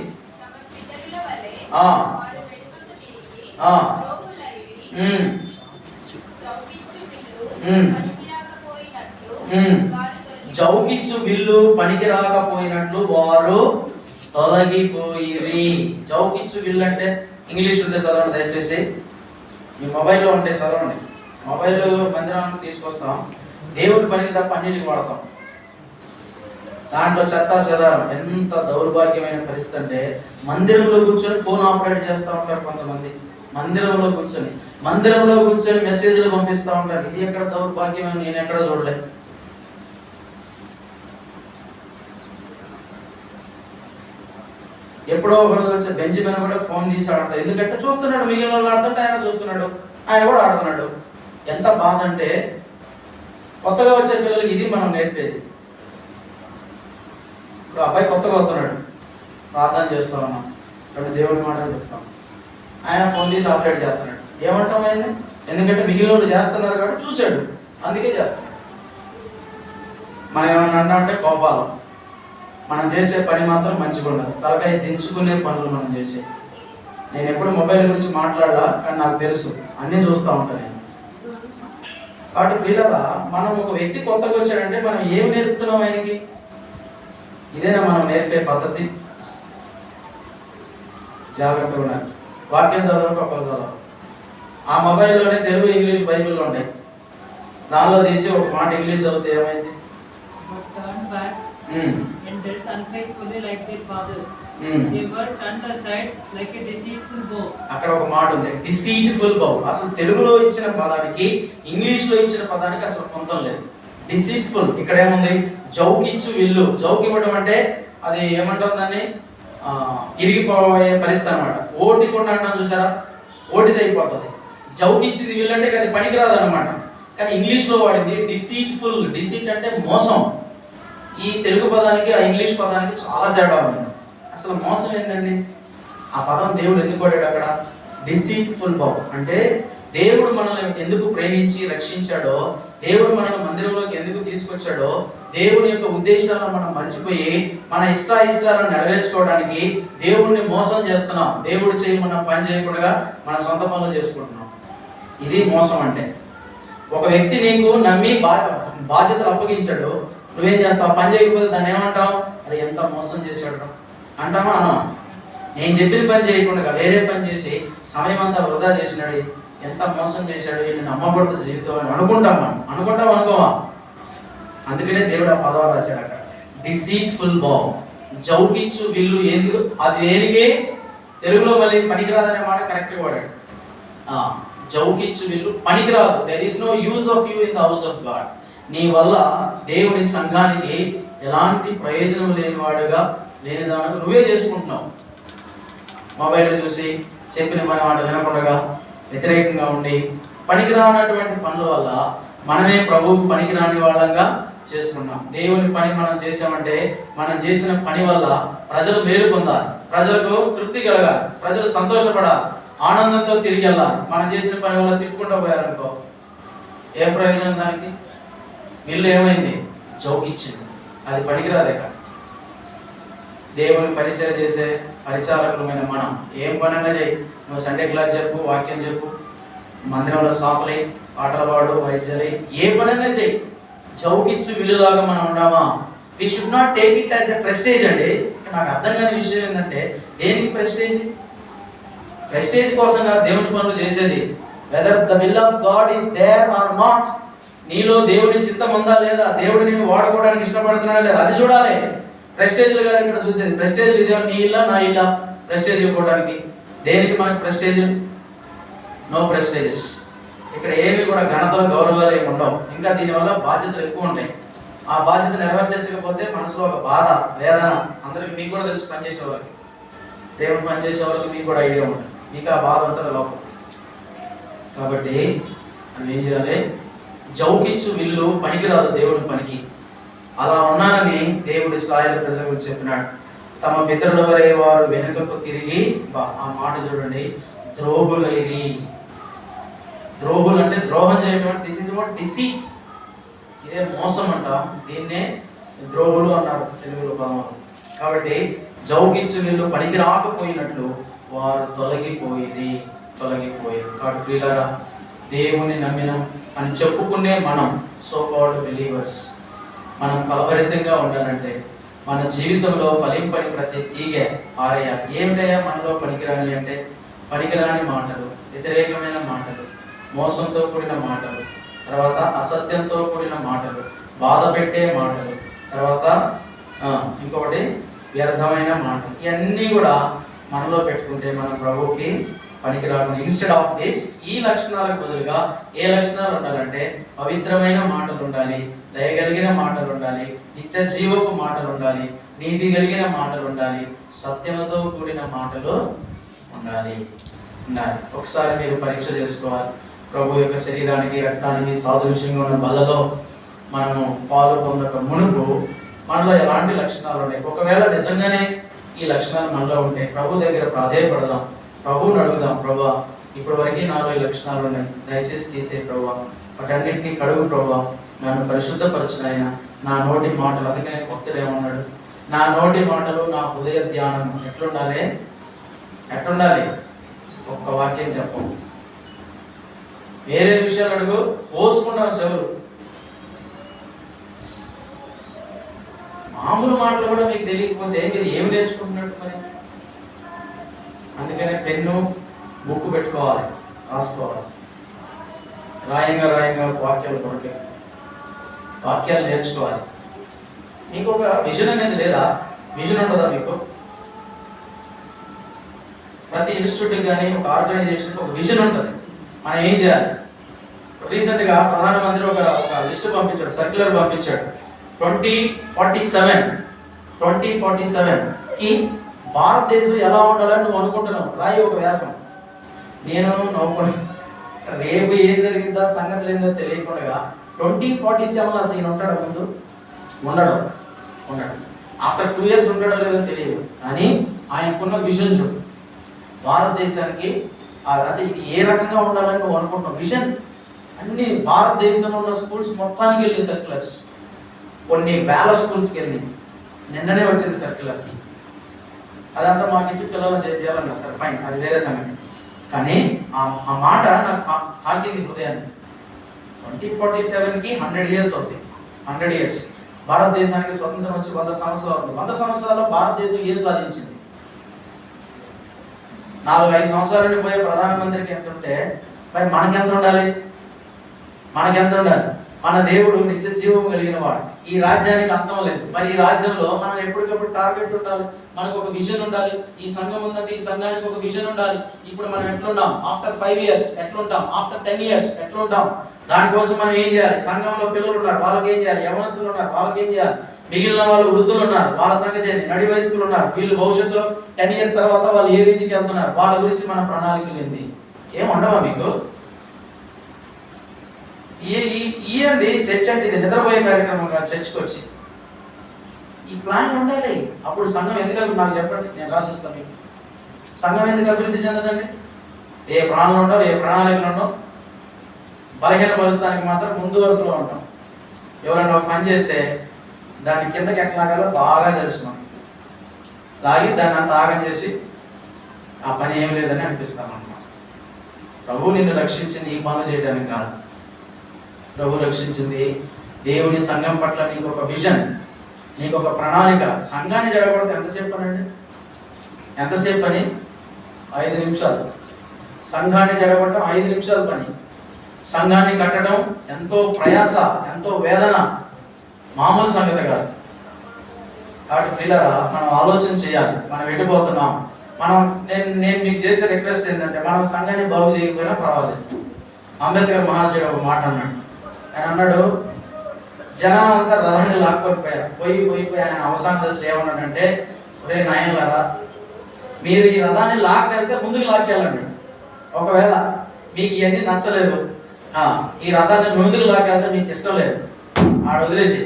Speaker 3: చౌకిచ్చు బిల్లు పనికి రాకపోయినట్లు వారు తొలగిపోయిరి. చౌకిచ్చు బిల్లు అంటే ఇంగ్లీష్ ఉంటే చదవండి దయచేసి. మీ మొబైల్లో ఉంటే చదవండి. మొబైల్ మందిరానికి తీసుకొస్తాం, దేవుడి పనికి తప్ప అన్నిటికి వాడతాం. దాంట్లో చెత్త చెదారం. ఎంత దౌర్భాగ్యమైన పరిస్థితి అంటే మందిరంలో కూర్చొని ఫోన్ ఆపరేట్ చేస్తూ ఉంటారు కొంతమంది. మందిరంలో కూర్చొని మెసేజ్లు పంపిస్తూ ఉంటారు. ఇది ఎక్కడ దౌర్భాగ్యమైన నేను ఎక్కడ చూడలేదు. ఎప్పుడో ఒకరోజు వచ్చే బెంజిమెన్ కూడా ఫోన్ తీసి ఆడతాడు. ఎందుకంటే చూస్తున్నాడు, మిగిలిన వాళ్ళు ఆడుతుంటే ఆయన చూస్తున్నాడు, ఆయన కూడా ఆడుతున్నాడు. ఎంత బాధ అంటే కొత్తగా వచ్చే పిల్లలకి ఇది మనం నేర్పేది. ఇప్పుడు అబ్బాయి కొత్తగా వస్తున్నాడు, ప్రార్థన చేస్తూ ఉన్నాం, ఇక్కడ దేవుడి మాటలు చెప్తాం, ఆయన ఫోన్ తీసి ఆపరేట్ చేస్తున్నాడు. ఏమంటాం ఆయన? ఎందుకంటే మిగిలిన వాళ్ళు చేస్తున్నారు కాబట్టి చూశాడు, అందుకే చేస్తున్నాడు. మనం ఏమన్నా అన్నా అంటే కోపాలు. మనం చేసే పని మాత్రం మంచిగా ఉండదు. తలకాయ దించుకునే పనులు మనం చేసే. నేను ఎప్పుడు మొబైల్ గురించి మాట్లాడాలా, కానీ నాకు తెలుసు, అన్నీ చూస్తూ ఉంటాను నేను. కాబట్టి పిల్లల మనం ఒక వ్యక్తి కొత్తగా వచ్చాడంటే మనం ఏం నేర్పుతున్నాం ఆయనకి? ఇదేనా మనం నేర్పే పద్ధతి? జాగ్రత్తగా ఉండాలి. వాక్యం చదవడం ఒకరు చదవాలి. ఆ మొబైల్లోనే తెలుగు ఇంగ్లీష్ బైబిల్లో ఉంటాయి. దానిలో తీసి ఒక మాట ఇంగ్లీష్ చదివితే ఏమైంది?
Speaker 5: back and dealt unfaithfully like their fathers. They were turned aside like a deceitful bow.
Speaker 3: అక్కడ ఒక మాట ఉంది, డిసీట్ఫుల్ బౌ. అసలు తెలుగులో ఇచ్చిన పదానికి ఇంగ్లీష్ లో ఇచ్చిన పదానికి అసలు పొంతం లేదు. డిసీట్ఫుల్ ఇక్కడ ఏముంది, జౌకిచ్చు విల్లు. జౌకి ఇవ్వడం అంటే అది ఏమంటాం దాన్ని, ఇరిగిపోయే పరిస్థితి అనమాట. ఓటికుండా అంటాం చూసారా, ఓటిది అయిపోతుంది. జౌకిచ్చింది విల్లు అంటే అది పనికిరాదు అనమాట. కానీ ఇంగ్లీష్ లో వాడింది డిసీట్ఫుల్. డిసీట్ అంటే మోసం. ఈ తెలుగు పదానికి ఆ ఇంగ్లీష్ పదానికి చాలా తేడా ఉంది. అసలు మోసం ఏంటండి, ఆ పదం దేవుడు ఎందుకు వాడాడు అక్కడ, డిసీట్ఫుల్ బౌ. అంటే దేవుడు మనల్ని ఎందుకు ప్రేమించి రక్షించాడో, దేవుడు మనల్ని మందిరంలోకి ఎందుకు తీసుకొచ్చాడో, దేవుడి యొక్క ఉద్దేశాలను మనం మర్చిపోయి మన ఇష్టాలను నెరవేర్చుకోవడానికి దేవుడిని మోసం చేస్తున్నాం. దేవుడు చేయమన్న పని చేయకుండా మన సొంత పనులు చేసుకుంటున్నాం. ఇది మోసం అంటే. ఒక వ్యక్తి నీకు నమ్మి బాధ్యతలు అప్పగించాడు, నువ్వేం చేస్తావు, పని చేయకపోతే దాన్ని ఏమంటావు, అది ఎంత మోసం చేశాడు అంటామా అనమా? నేను చెప్పిన పని చేయకుండా వేరే పని చేసి సమయం అంతా వృధా చేసినాడు, ఎంత మోసం చేశాడు, వీళ్ళని నమ్మకూడదు జీవితం అని అనుకుంటాం. అనుకుంటాం అనుకోవా? అందుకనే దేవుడు ఆ పదం రాశాడు అక్కడ, డిసీట్ఫుల్ బౌ. జౌకిచ్చు విల్లు ఎందుకు, అది దేనికి, తెలుగులో మళ్ళీ పనికిరాదనే మాట కరెక్ట్గా వాడాడు. జౌకిచ్చు విల్లు పనికిరాదు. There is no use of you in the house of God. నీ వల్ల దేవుని సంఘానికి ఎలాంటి ప్రయోజనం లేనివాడుగా లేనిదానికి నువ్వే చేసుకుంటున్నావు. మొబైల్ చూసి చెప్పిన పని మాట వినకుండా వ్యతిరేకంగా ఉండి పనికిరానటువంటి పనుల వల్ల మనమే ప్రభువుకు పనికిరాని వాళ్ళంగా చేసుకున్నాం. దేవుని పని మనం చేసామంటే మనం చేసిన పని వల్ల ప్రజలు మేలు పొందాలి, ప్రజలకు తృప్తి కలగాలి, ప్రజలు సంతోషపడాలి, ఆనందంతో తిరిగి వెళ్ళాలి. మనం చేసిన పని వల్ల తిట్టుకుంటూ పోయారనుకో ఏ ప్రయోజనం దానికి? వీళ్ళు ఏమైంది, జోకిచ్చింది, అది పనికిరాదే. దేవుని పరిచయం చేసే పరిచారకులమైన మనం ఏం పనైనా చేయి, నువ్వు సండే క్లాస్ చెప్పు, వాక్యం చెప్పు, మందిరంలో సాపులై, పాటలు పాడు, వైద్యలై, ఏ పనైనా చేయి, చౌకిచ్చు విలులాగా మనం ఉన్నామా? We should not take it as a prestige అండి. నాకు అర్థం కాని విషయం ఏంటంటే, దేనికి ప్రెస్టేజ్? ప్రెస్టేజ్ కోసం కాదు దేవుని పనులు చేసేది. Whether the will of God is there or not, నీలో దేవుని చిత్తం ఉందా లేదా, దేవుడు నేను వాడుకోవడానికి ఇష్టపడుతున్నాడా లేదా, అది చూడాలి. ప్రెస్టేజ్లు కాదు ఇక్కడ చూసేది. ప్రెస్టేజ్ ఇదే, నీ ఇల్లా నా ఇల్లా ప్రెస్టేజ్ ఇవ్వడానికి. దేనికి మనకి ప్రెస్టేజ్? No prestiges. ఇక్కడ ఏమి కూడా ఘనతలు గౌరవాలు ఏమి ఉండవు. ఇంకా దీనివల్ల బాధ్యతలు ఎక్కువ ఉంటాయి. ఆ బాధ్యత నెరవేర్చకపోతే మనసులో ఒక బాధ, వేదన. అందరికి మీకు కూడా తెలుసు, పనిచేసే వాళ్ళకి, దేవుడు పనిచేసే వాళ్ళకి మీకు కూడా ఐడియా ఉంటుంది, మీకు ఆ బాధ ఉంటుంది లోపల. కాబట్టి మనం ఏం చేయాలి? జౌకిచ్చు విల్లు పనికిరాదు దేవుడి పనికి. అలా ఉన్నారని దేవుడు ఇశ్రాయేలు ప్రజలకు చెప్పినాడు. తమ పితరుల వరే వారు వెనుకకు తిరిగి, ఆ మాట చూడండి, ద్రోహులైరి. ద్రోహులు అంటే ద్రోహం చేయడం. This is what deceit. ఇదే మోసం అంటాం, దీన్నే ద్రోహులు అన్నారు తెలుగులో పదం. కాబట్టి జౌకిచ్చు వీళ్ళు పనికి రాకపోయినట్లు వారు తొలగిపోయేది. కాబట్టి ప్రియులారా, దేవుని నమ్మినం అని చెప్పుకునే మనం సో కాల్డ్ బిలీవర్స్, మనం ఫలభరితంగా ఉండాలంటే మన జీవితంలో ఫలింపని ప్రతి తీగె పారేయాలి. ఏమిటయ్యా మనలో పనికిరాని అంటే? పనికిరాని మాటలు, వ్యతిరేకమైన మాటలు, మోసంతో కూడిన మాటలు, తర్వాత అసత్యంతో కూడిన మాటలు, బాధ పెట్టే మాటలు, తర్వాత ఇంకొకటి వ్యర్థమైన మాటలు. ఇవన్నీ కూడా మనలో పెట్టుకుంటే మన ప్రభువుకి పనికిరాకుండా. ఇన్స్టెడ్ ఆఫ్ దిస్, ఈ లక్షణాలకు బదులుగా ఏ లక్షణాలు ఉండాలంటే పవిత్రమైన మాటలు ఉండాలి, దయగలిగిన మాటలు ఉండాలి, నిత్య జీవపు మాటలు ఉండాలి, నీతి కలిగిన మాటలు ఉండాలి, సత్యముతో కూడిన మాటలు ఉండాలి. ఒకసారి మీరు పరీక్ష చేసుకోవాలి. ప్రభు యొక్క శరీరానికి, రక్తానికి సాదృశ్యంగా ఉన్న బలలో మనము పాలు పొందక మునుపు మనలో ఎలాంటి లక్షణాలు ఉన్నాయి? ఒకవేళ నిజంగానే ఈ లక్షణాలు మనలో ఉంటే ప్రభు దగ్గర ప్రాధేయపడదాం, ప్రభువుని అడుగుదాం. ప్రభా, ఇప్పటి వరకు నాలో ఈ లక్షణాలు ఉన్నాయి, దయచేసి తీసే ప్రభా, వాటన్నింటినీ కడుగు ప్రభా, నన్ను పరిశుద్ధపరచిన ఆయన. నా నోటి మాటలు, అందుకనే భక్తుడు ఏమన్నాడు? నా నోటి మాటలు, నా హృదయ ధ్యానం ఎట్లుండాలి? ఒక్క వాక్యం చెప్పము, వేరే విషయాలు అడుగు, పోసుకుంటాం చెవులు. మామూలు మాటలు కూడా మీకు తెలియకపోతే మీరు ఏమి నేర్చుకుంటున్నట్టు మరి? అందుకనే పెన్ను, బుక్ పెట్టుకోవాలి, రాసుకోవాలి. రాయంగా వాక్యాలు కొరకే, వాక్యాలు నేర్చుకోవాలి. మీకు ఒక విజన్ అనేది లేదా? విజన్ ఉంటుందా మీకు? ప్రతి ఇన్స్టిట్యూట్కి కానీ ఒక ఆర్గనైజేషన్కి ఒక విజన్ ఉంటుంది, మనం ఏం చేయాలి. రీసెంట్గా ప్రధానమంత్రి ఒక లిస్ట్ పంపించాడు, సర్క్యులర్ పంపించాడు. 2047కి భారతదేశం ఎలా ఉండాలని నువ్వు అనుకుంటున్నావు, రాయి ఒక వ్యాసం. నేను నవ్వుకున్నా, రేపు ఏం జరిగిందా సంగతులు ఏందో తెలియకుండా 2047 అసలు ఈయన ఉంటాడు ముందు? ఉండడు. ఆఫ్టర్ 2 years ఉంటాడో లేదో తెలియదు, కానీ ఆయనకున్న విజన్ చూడు. భారతదేశానికి అంటే ఇది ఏ రకంగా ఉండాలని నువ్వు అనుకుంటున్నావు విజన్. అన్ని భారతదేశంలో ఉన్న స్కూల్స్ మొత్తానికి వెళ్ళి సర్క్యులర్స్, కొన్ని వేల స్కూల్స్కి వెళ్ళి నిన్ననే వచ్చింది సర్క్యులర్. అదంతా మాకు ఇచ్చి పిల్లలు చేయాలన్నారు, సరే ఫైన్, అది వేరే సంగతి. కానీ ఆ మాట నాకు తాకింది హృదయాన్ని. 2047కి 100 years అవుతాయి. 100 years భారతదేశానికి స్వతంత్రం వచ్చి 100 సంవత్సరాలు అవుతుంది. 100 సంవత్సరాల్లో భారతదేశం ఏం సాధించింది? 4-5 సంవత్సరాలు పోయే ప్రధానమంత్రికి ఎంత ఉంటే మరి మనకెంత ఉండాలి? మన దేవుడు నిత్య జీవం కలిగిన వాడు. ఈ రాజ్యానికి అంతం లేదు. మరి ఈ రాజ్యంలో మనం ఎప్పటికప్పుడు టార్గెట్ ఉండాలి, మనకు ఒక విజన్ ఉండాలి. ఈ సంఘం ఉందంటే ఈ సంఘానికి ఒక విజన్ ఉండాలి. ఇప్పుడు మనం ఎట్లున్నాం, ఆఫ్టర్ 5 years ఎట్లుంటాం, ఆఫ్టర్ 10 years ఎట్లుంటాం, దానికోసం మనం ఏం చేయాలి. సంఘంలో పిల్లలు ఉన్నారు, వాళ్ళకి ఏం చేయాలి. యవనస్తులు ఉన్నారు, వాళ్ళకి ఏం చేయాలి. మిగిలిన వాళ్ళు వృద్ధులు ఉన్నారు, వాళ్ళ సంగతి ఏంటి. నడి వయస్కులు ఉన్నారు, వీళ్ళు భవిష్యత్తులో 10 years తర్వాత వాళ్ళు ఏ రీతికి వెళ్తున్నారు, వాళ్ళ గురించి మన ప్రణాళికలు ఏంటి. ఏం ఉండవా మీకు? ఇయ్యండి చర్చ్ అంటే ఇది నిద్రపోయే కార్యక్రమం కాదు. చర్చ్కి వచ్చి ఈ ప్లాన్ ఉండాలి. అప్పుడు సంఘం ఎందుకు, నాకు చెప్పండి, నేను రాసిస్తాను మీకు. సంఘం ఎందుకు అభివృద్ధి చెందదండి? ఏ ప్రణాళికలు ఉండవు, ఏ ప్రణాళికలు ఉండవు. బలహీనపరుస్తానికి మాత్రం ముందు వరుసలో ఉంటాం. ఎవరైనా ఒక పని చేస్తే దాని కిందకి ఎట్లా లాగాలో బాగా తెలుసు మనం. లాగి దాన్ని అంత ఆగం చేసి ఆ పని ఏం లేదని అనిపిస్తాం అన్నమాట. ప్రభు నిన్ను రక్షించింది ఈ పనులు చేయడానికి కాదు. ప్రభు రక్షించింది దేవుని సంఘం పట్ల నీకు ఒక విజన్, నీకు ఒక ప్రణాళిక. సంఘాన్ని జడగొడితే ఎంతసేపు పని అండి? ఎంతసేపు పని? 5 నిమిషాలు. సంఘాన్ని జడగొట్టడం 5 నిమిషాలు పని. సంఘాన్ని కట్టడం ఎంతో ప్రయాస, ఎంతో వేదన, మామూలు సంగతి కాదు. కాబట్టి పిల్లరా, మనం ఆలోచన చేయాలి, మనం వెళ్ళిపోతున్నాం. నేను మీకు చేసే రిక్వెస్ట్ ఏంటంటే, మనం సంఘాన్ని బాగు చేయకపోయినా పర్వాలేదు. అంబేద్కర్ మహాశయుడు ఒక మాట అన్నాడు. ఆయన అన్నాడు, జనం అంతా రథాన్ని లాక్కొని పోయి ఆయన అవసాన దశలో ఏమన్నాడంటే, ఒరే నాయనలారా, మీరు ఈ రథాన్ని లాక్కెళ్తే ముందుకు లాక్కెళ్ళండి. ఒకవేళ మీకు ఇవన్నీ నచ్చలేదు, ఈ రథాన్ని ముందుకు లాక్కెళ్తే మీకు ఇష్టం లేదు, ఆడ వదిలేసి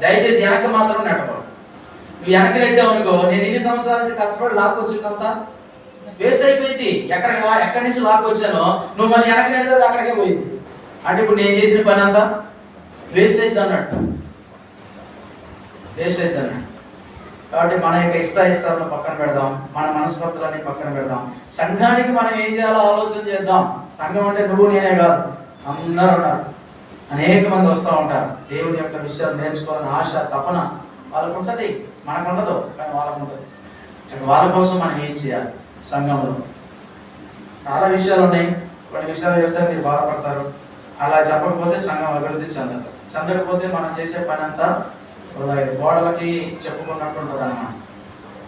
Speaker 3: దయచేసి వెనక్కి మాత్రం నెట్టకూడదు. నువ్వు వెనక్కి నెట్టావు అనుకో, నేను ఇన్ని సంవత్సరాల నుంచి కష్టపడి లాక్కొచ్చిందంతా వేస్ట్ అయిపోయింది. ఎక్కడి నుంచి లాక్కొచ్చానో నువ్వు మళ్ళీ వెనక్కి నెడితే అక్కడికే పోయింది. అంటే ఇప్పుడు నేను చేసిన పని అంతా వేస్ట్ అవుతుంది అన్నట్టు. కాబట్టి మన యొక్క ఇష్టాలను పక్కన పెడదాం, మన మనస్పర్ధలన్నీ పక్కన పెడదాం. సంఘానికి మనం ఏం చేయాలో ఆలోచన చేద్దాం. సంఘం అంటే నువ్వు నేనే కాదు, అందరూ ఉన్నారు. అనేక మంది వస్తూ ఉంటారు. దేవుని యొక్క విషయాలు నేర్చుకోవాలని ఆశ, తపన వాళ్ళకు ఉంటుంది, మనకు ఉండదు, కానీ వాళ్ళకు ఉంటుంది. వాళ్ళ కోసం మనం ఏం చేయాలి? సంఘంలో చాలా విషయాలు ఉన్నాయి. కొన్ని విషయాలు చెప్తే మీరు బాధపడతారు. అలా చెప్పకపోతే సంఘం అభివృద్ధి చెందకపోతే మనం చేసే పని అంతా గోడలకి చెప్పుకున్నట్టు ఉంటుంది అన్నమాట.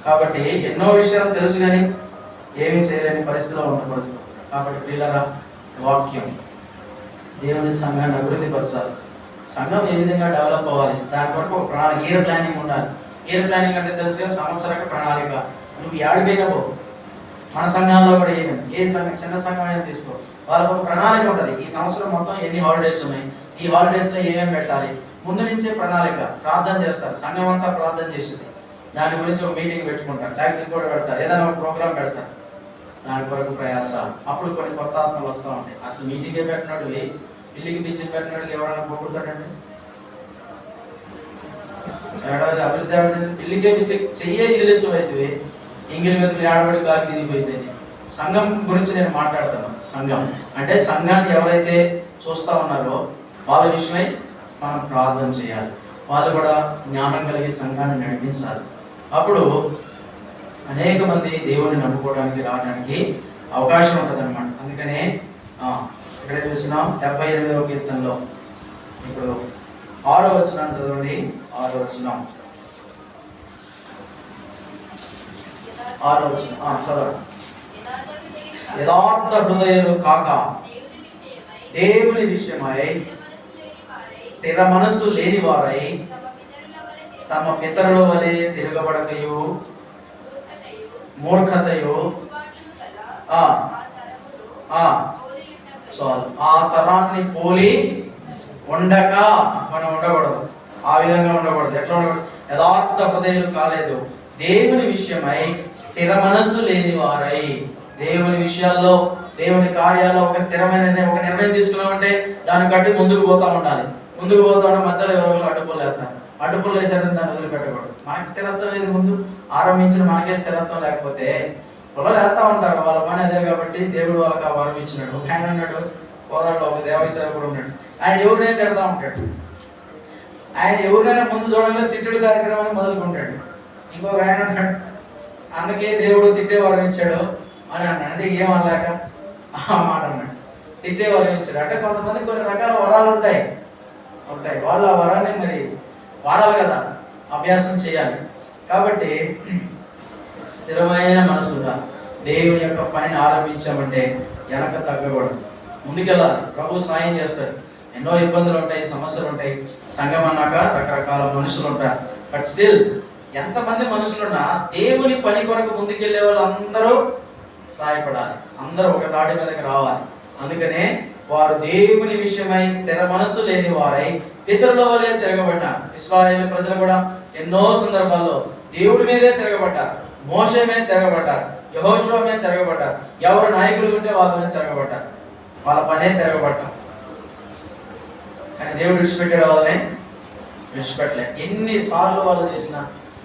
Speaker 3: కాబట్టి ఎన్నో విషయాలు తెలుసు కానీ ఏమీ చేయలేని పరిస్థితిలో ఉండకూడదు. కాబట్టి పిల్లల వాక్యం, దేవుని సంఘాన్ని అభివృద్ధి పరచాలి. సంఘం ఏ విధంగా డెవలప్ అవ్వాలి, దాని వరకు ఒక ప్రణాళిక, ఇయర్ ప్లానింగ్ ఉండాలి. ఇయర్ ప్లానింగ్ అంటే తెలుసుగా సంవత్సరక ప్రణాళిక. నువ్వు ఏడిపోయినా పో, మన సంఘాల్లో కూడా ఏ సంఘం, చిన్న సంఘం అయినా తీసుకో, వాళ్ళకు ఒక ప్రణాళిక ఉంటుంది. ఈ సంవత్సరం మొత్తం ఎన్ని హాలిడేస్ ఉన్నాయి, ఈ హాలిడేస్లో ఏమేమి పెట్టాలి, ముందు నుంచే ప్రణాళిక. ప్రార్థన చేస్తారు, సంఘం అంతా ప్రార్థన చేసింది, దాని గురించి ఒక మీటింగ్ పెట్టుకుంటారు, ట్యాక్టింగ్ కూడా పెడతారు, ఏదైనా ఒక ప్రోగ్రామ్ పెడతారు, దాని కొరకు ప్రయాస. అప్పుడు కొన్ని కొత్త ఆత్మలు వస్తూ ఉంటాయి. అసలు మీటింగే పెట్టినాడు, పిల్లికి పిచ్చి పెట్టినాడు ఎవరైనా పొగుడుతాడండి? ఏడాది అభివృద్ధి పిల్లికే పిచ్చి చెయ్యే ఇది లేచిపోయింది, ఇంగిలి మెతులు ఏడబడి గాలి తిరిగిపోయింది. సంఘం గురించి నేను మాట్లాడుతాను. సంఘం అంటే సంఘాన్ని ఎవరైతే చూస్తూ ఉన్నారో వాళ్ళ విషయమై మనం ప్రార్థన చేయాలి. వాళ్ళు కూడా జ్ఞానం కలిగి సంఘాన్ని నడిపించాలి. అప్పుడు అనేక మంది దేవుడిని నమ్ముకోవడానికి రావడానికి అవకాశం ఉంటుంది అనమాట. అందుకనే ఇక్కడ చూసినాం 78వ కీర్తనలో ఇప్పుడు 6వ వచనం చదవండి. 6వ వచనం. ఆలోచన చదవండి. యథార్థ హృదయులు కాక దేవుని విషయమై స్థిర మనసు లేని వారై తమ పితరుల వలె తిరగబడకయు మూర్ఖతయు చాలు ఆ తరాన్ని పోలి ఉండక మనం ఉండకూడదు. ఆ విధంగా ఉండకూడదు. ఎట్లా ఉండకూడదు? యథార్థ హృదయులు కాలేదు, దేవుని విషయమై స్థిర మనస్సు లేని వారై. దేవుని విషయాల్లో, దేవుని కార్యాల్లో ఒక స్థిరమైన ఒక నిర్ణయం తీసుకున్నామంటే దాన్ని కట్టి ముందుకు పోతా ఉండాలి. ముందుకు పోతా ఉంటే మధ్యలో ఎవరో అడ్డుపులు వేస్తారు. అడ్డుపులు వేసారని దాన్ని వదిలిపెట్టకూడదు. మనకి స్థిరత్వం ఏది? ముందు ఆరంభించిన మనకే స్థిరత్వం లేకపోతే పొలం వేస్తా ఉంటారు. వాళ్ళ పని అదే కాబట్టి దేవుడు వాళ్ళకి ఆ వరం ఇచ్చినాడు. ఆయన ఉన్నాడు కోదాడులో ఒక దేవాలయ సేవకుడు ఉన్నాడు. ఆయన ఎవరినైనా తిడతా ఉంటాడు. ఆయన ఎవరినైనా ముందు చూడగానే తిట్టుడు కార్యక్రమాన్ని మొదలుకుంటాడు. ఇంకొక ఆయన ఉంటాడు, అందుకే దేవుడు తిట్టే వరం ఇచ్చాడు అని అన్నాడు. అంటే ఏం అనలేక ఆ మాట అన్నాడు, తిట్టే వరం ఇచ్చాడు. అంటే కొంతమంది కొన్ని రకాల వరాలు ఉంటాయి. వాళ్ళు ఆ వరాన్ని మరి వాడాలి కదా, అభ్యాసం చేయాలి. కాబట్టి స్థిరమైన మనసుగా దేవుని యొక్క పనిని ఆరంభించామంటే వెనక తగ్గకూడదు, ముందుకెళ్ళాలి. ప్రభు సాయం చేస్తాడు. ఎన్నో ఇబ్బందులు ఉంటాయి, సమస్యలు ఉంటాయి. సంఘం అన్నాక రకరకాల మనుషులు ఉంటారు. బట్ స్టిల్ ఎంతమంది మనుషులున్నా దేవుని పని కొరకు ముందుకెళ్లే వాళ్ళు అందరూ సహాయపడాలి. అందరూ ఒక తాటి మీదకి రావాలి. అందుకనే వారు దేవుని విషయమై స్థిర మనస్సు లేని వారై పితరుల వలె తిరగబడ్డారు. ఇశ్రాయేలు ప్రజలు కూడా ఎన్నో సందర్భాల్లో దేవుడి మీదే తిరగబడ్డారు. మోషే మీద తిరగబడ్డారు, యెహోషువ మీద తిరగబడ్డారు. ఎవరు నాయకులు ఉంటే వాళ్ళ మీద తిరగబడ్డారు. వాళ్ళ పనే తిరగబడ్డారు. కానీ దేవుడు విడిచిపెట్టాడు, వాళ్ళని విడిచిపెట్టలే. ఎన్నిసార్లు వాళ్ళు చేసినా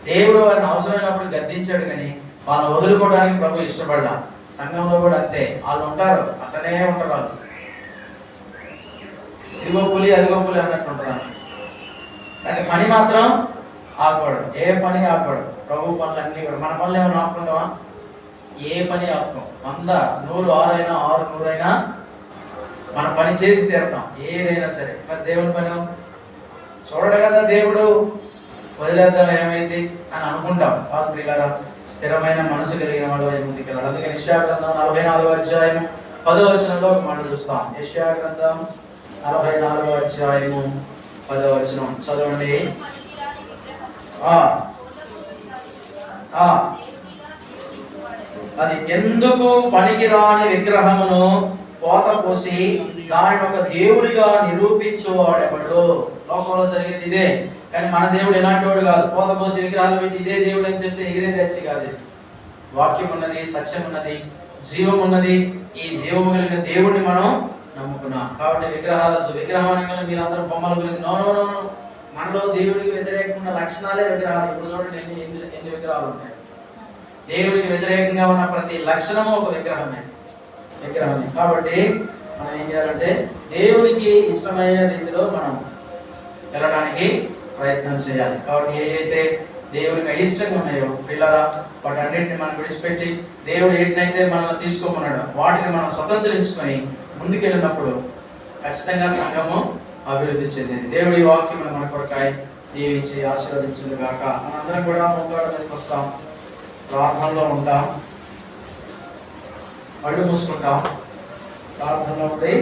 Speaker 3: దేవుడు వారిని అవసరమైనప్పుడు గద్దించాడు, కానీ వాళ్ళని వదులుకోవడానికి ప్రభు ఇష్టపడ్డా. సంఘంలో కూడా అంతే. వాళ్ళు ఉంటారు, అట్లనే ఉంటారు. వాళ్ళు ఇదిగో పులి అదిగో పులి అన్నట్టు ఉంటారు. కానీ పని మాత్రం ఆగకూడదు. ఏ పని ఆగకూడదు. ప్రభు పనులు అన్నీ కూడా. మన పనులు ఏమైనా ఆపుకుంటామా? ఏ పని ఆపుకోం. 100, 100, 6 అయినా 6, 100 అయినా మన పని చేసి తీరుతాం, ఏదైనా సరే. మరి దేవుని పని చూడడు కదా దేవుడు, వదిలేద్దాం ఏమైంది అని అనుకుంటాం. వాళ్ళు పిల్లరా స్థిరమైన మనసు కలిగిన వాడు ముందుకెళ్ళాడు. అందుకే యెషయా గ్రంథం 44వ అధ్యాయం 10వ వచనంలో ఒక మాట చూస్తాం. యెషయా గ్రంథం 44వ అధ్యాయము 10వ వచనం చదవండి. అది ఎందుకు పనికిరాని విగ్రహమును పోత పోసి దానిని ఒక దేవుడిగా నిరూపించువాడెవడు? లోకంలో జరిగేది ఇదే. కానీ మన దేవుడు ఎలాంటి వాడు కాదు. పోత పోసి విగ్రహాలు పెట్టి ఇదే దేవుడు అని చెప్తే ఎగిరే తెచ్చి కాదు. వాక్యం ఉన్నది, సత్యం ఉన్నది, జీవం ఉన్నది. ఈ జీవము కలిగిన దేవుడిని మనం నమ్ముకున్నాం. కాబట్టి విగ్రహాన్ని మీరందరూ బొమ్మల గురించి నో. మనలో దేవుడికి వ్యతిరేకంగా లక్షణాలే విగ్రహాలు. ఇప్పుడు చూడండి ఎన్ని విగ్రహాలు ఉంటాయి. దేవుడికి వ్యతిరేకంగా ఉన్న ప్రతి లక్షణము ఒక విగ్రహమే. కాబట్టి మనం ఏం చేయాలంటే దేవునికి ఇష్టమైన రీతిలో మనం వెళ్ళడానికి ప్రయత్నం చేయాలి. కాబట్టి ఏదైతే దేవునికి అయిష్టంగా ఉన్నాయో పిల్లరా వాటన్నిటిని మనం విడిచిపెట్టి దేవుడు ఏంటైతే మనల్ని తీసుకోమన్నాడో వాటిని మనం స్వతంత్రించుకొని ముందుకెళ్ళినప్పుడు ఖచ్చితంగా సంఘము అభివృద్ధి చెందింది. దేవుడి వాక్యం మన కొరకాయ దీవించి ఆశీర్వదించును గాక. మనందరం కూడా మోకాళ్ళ మీదకి వస్తాం, ప్రార్థనలో ఉంటాం, కళ్ళు మూసుకుంటాం, ప్రార్థనలో ఉండి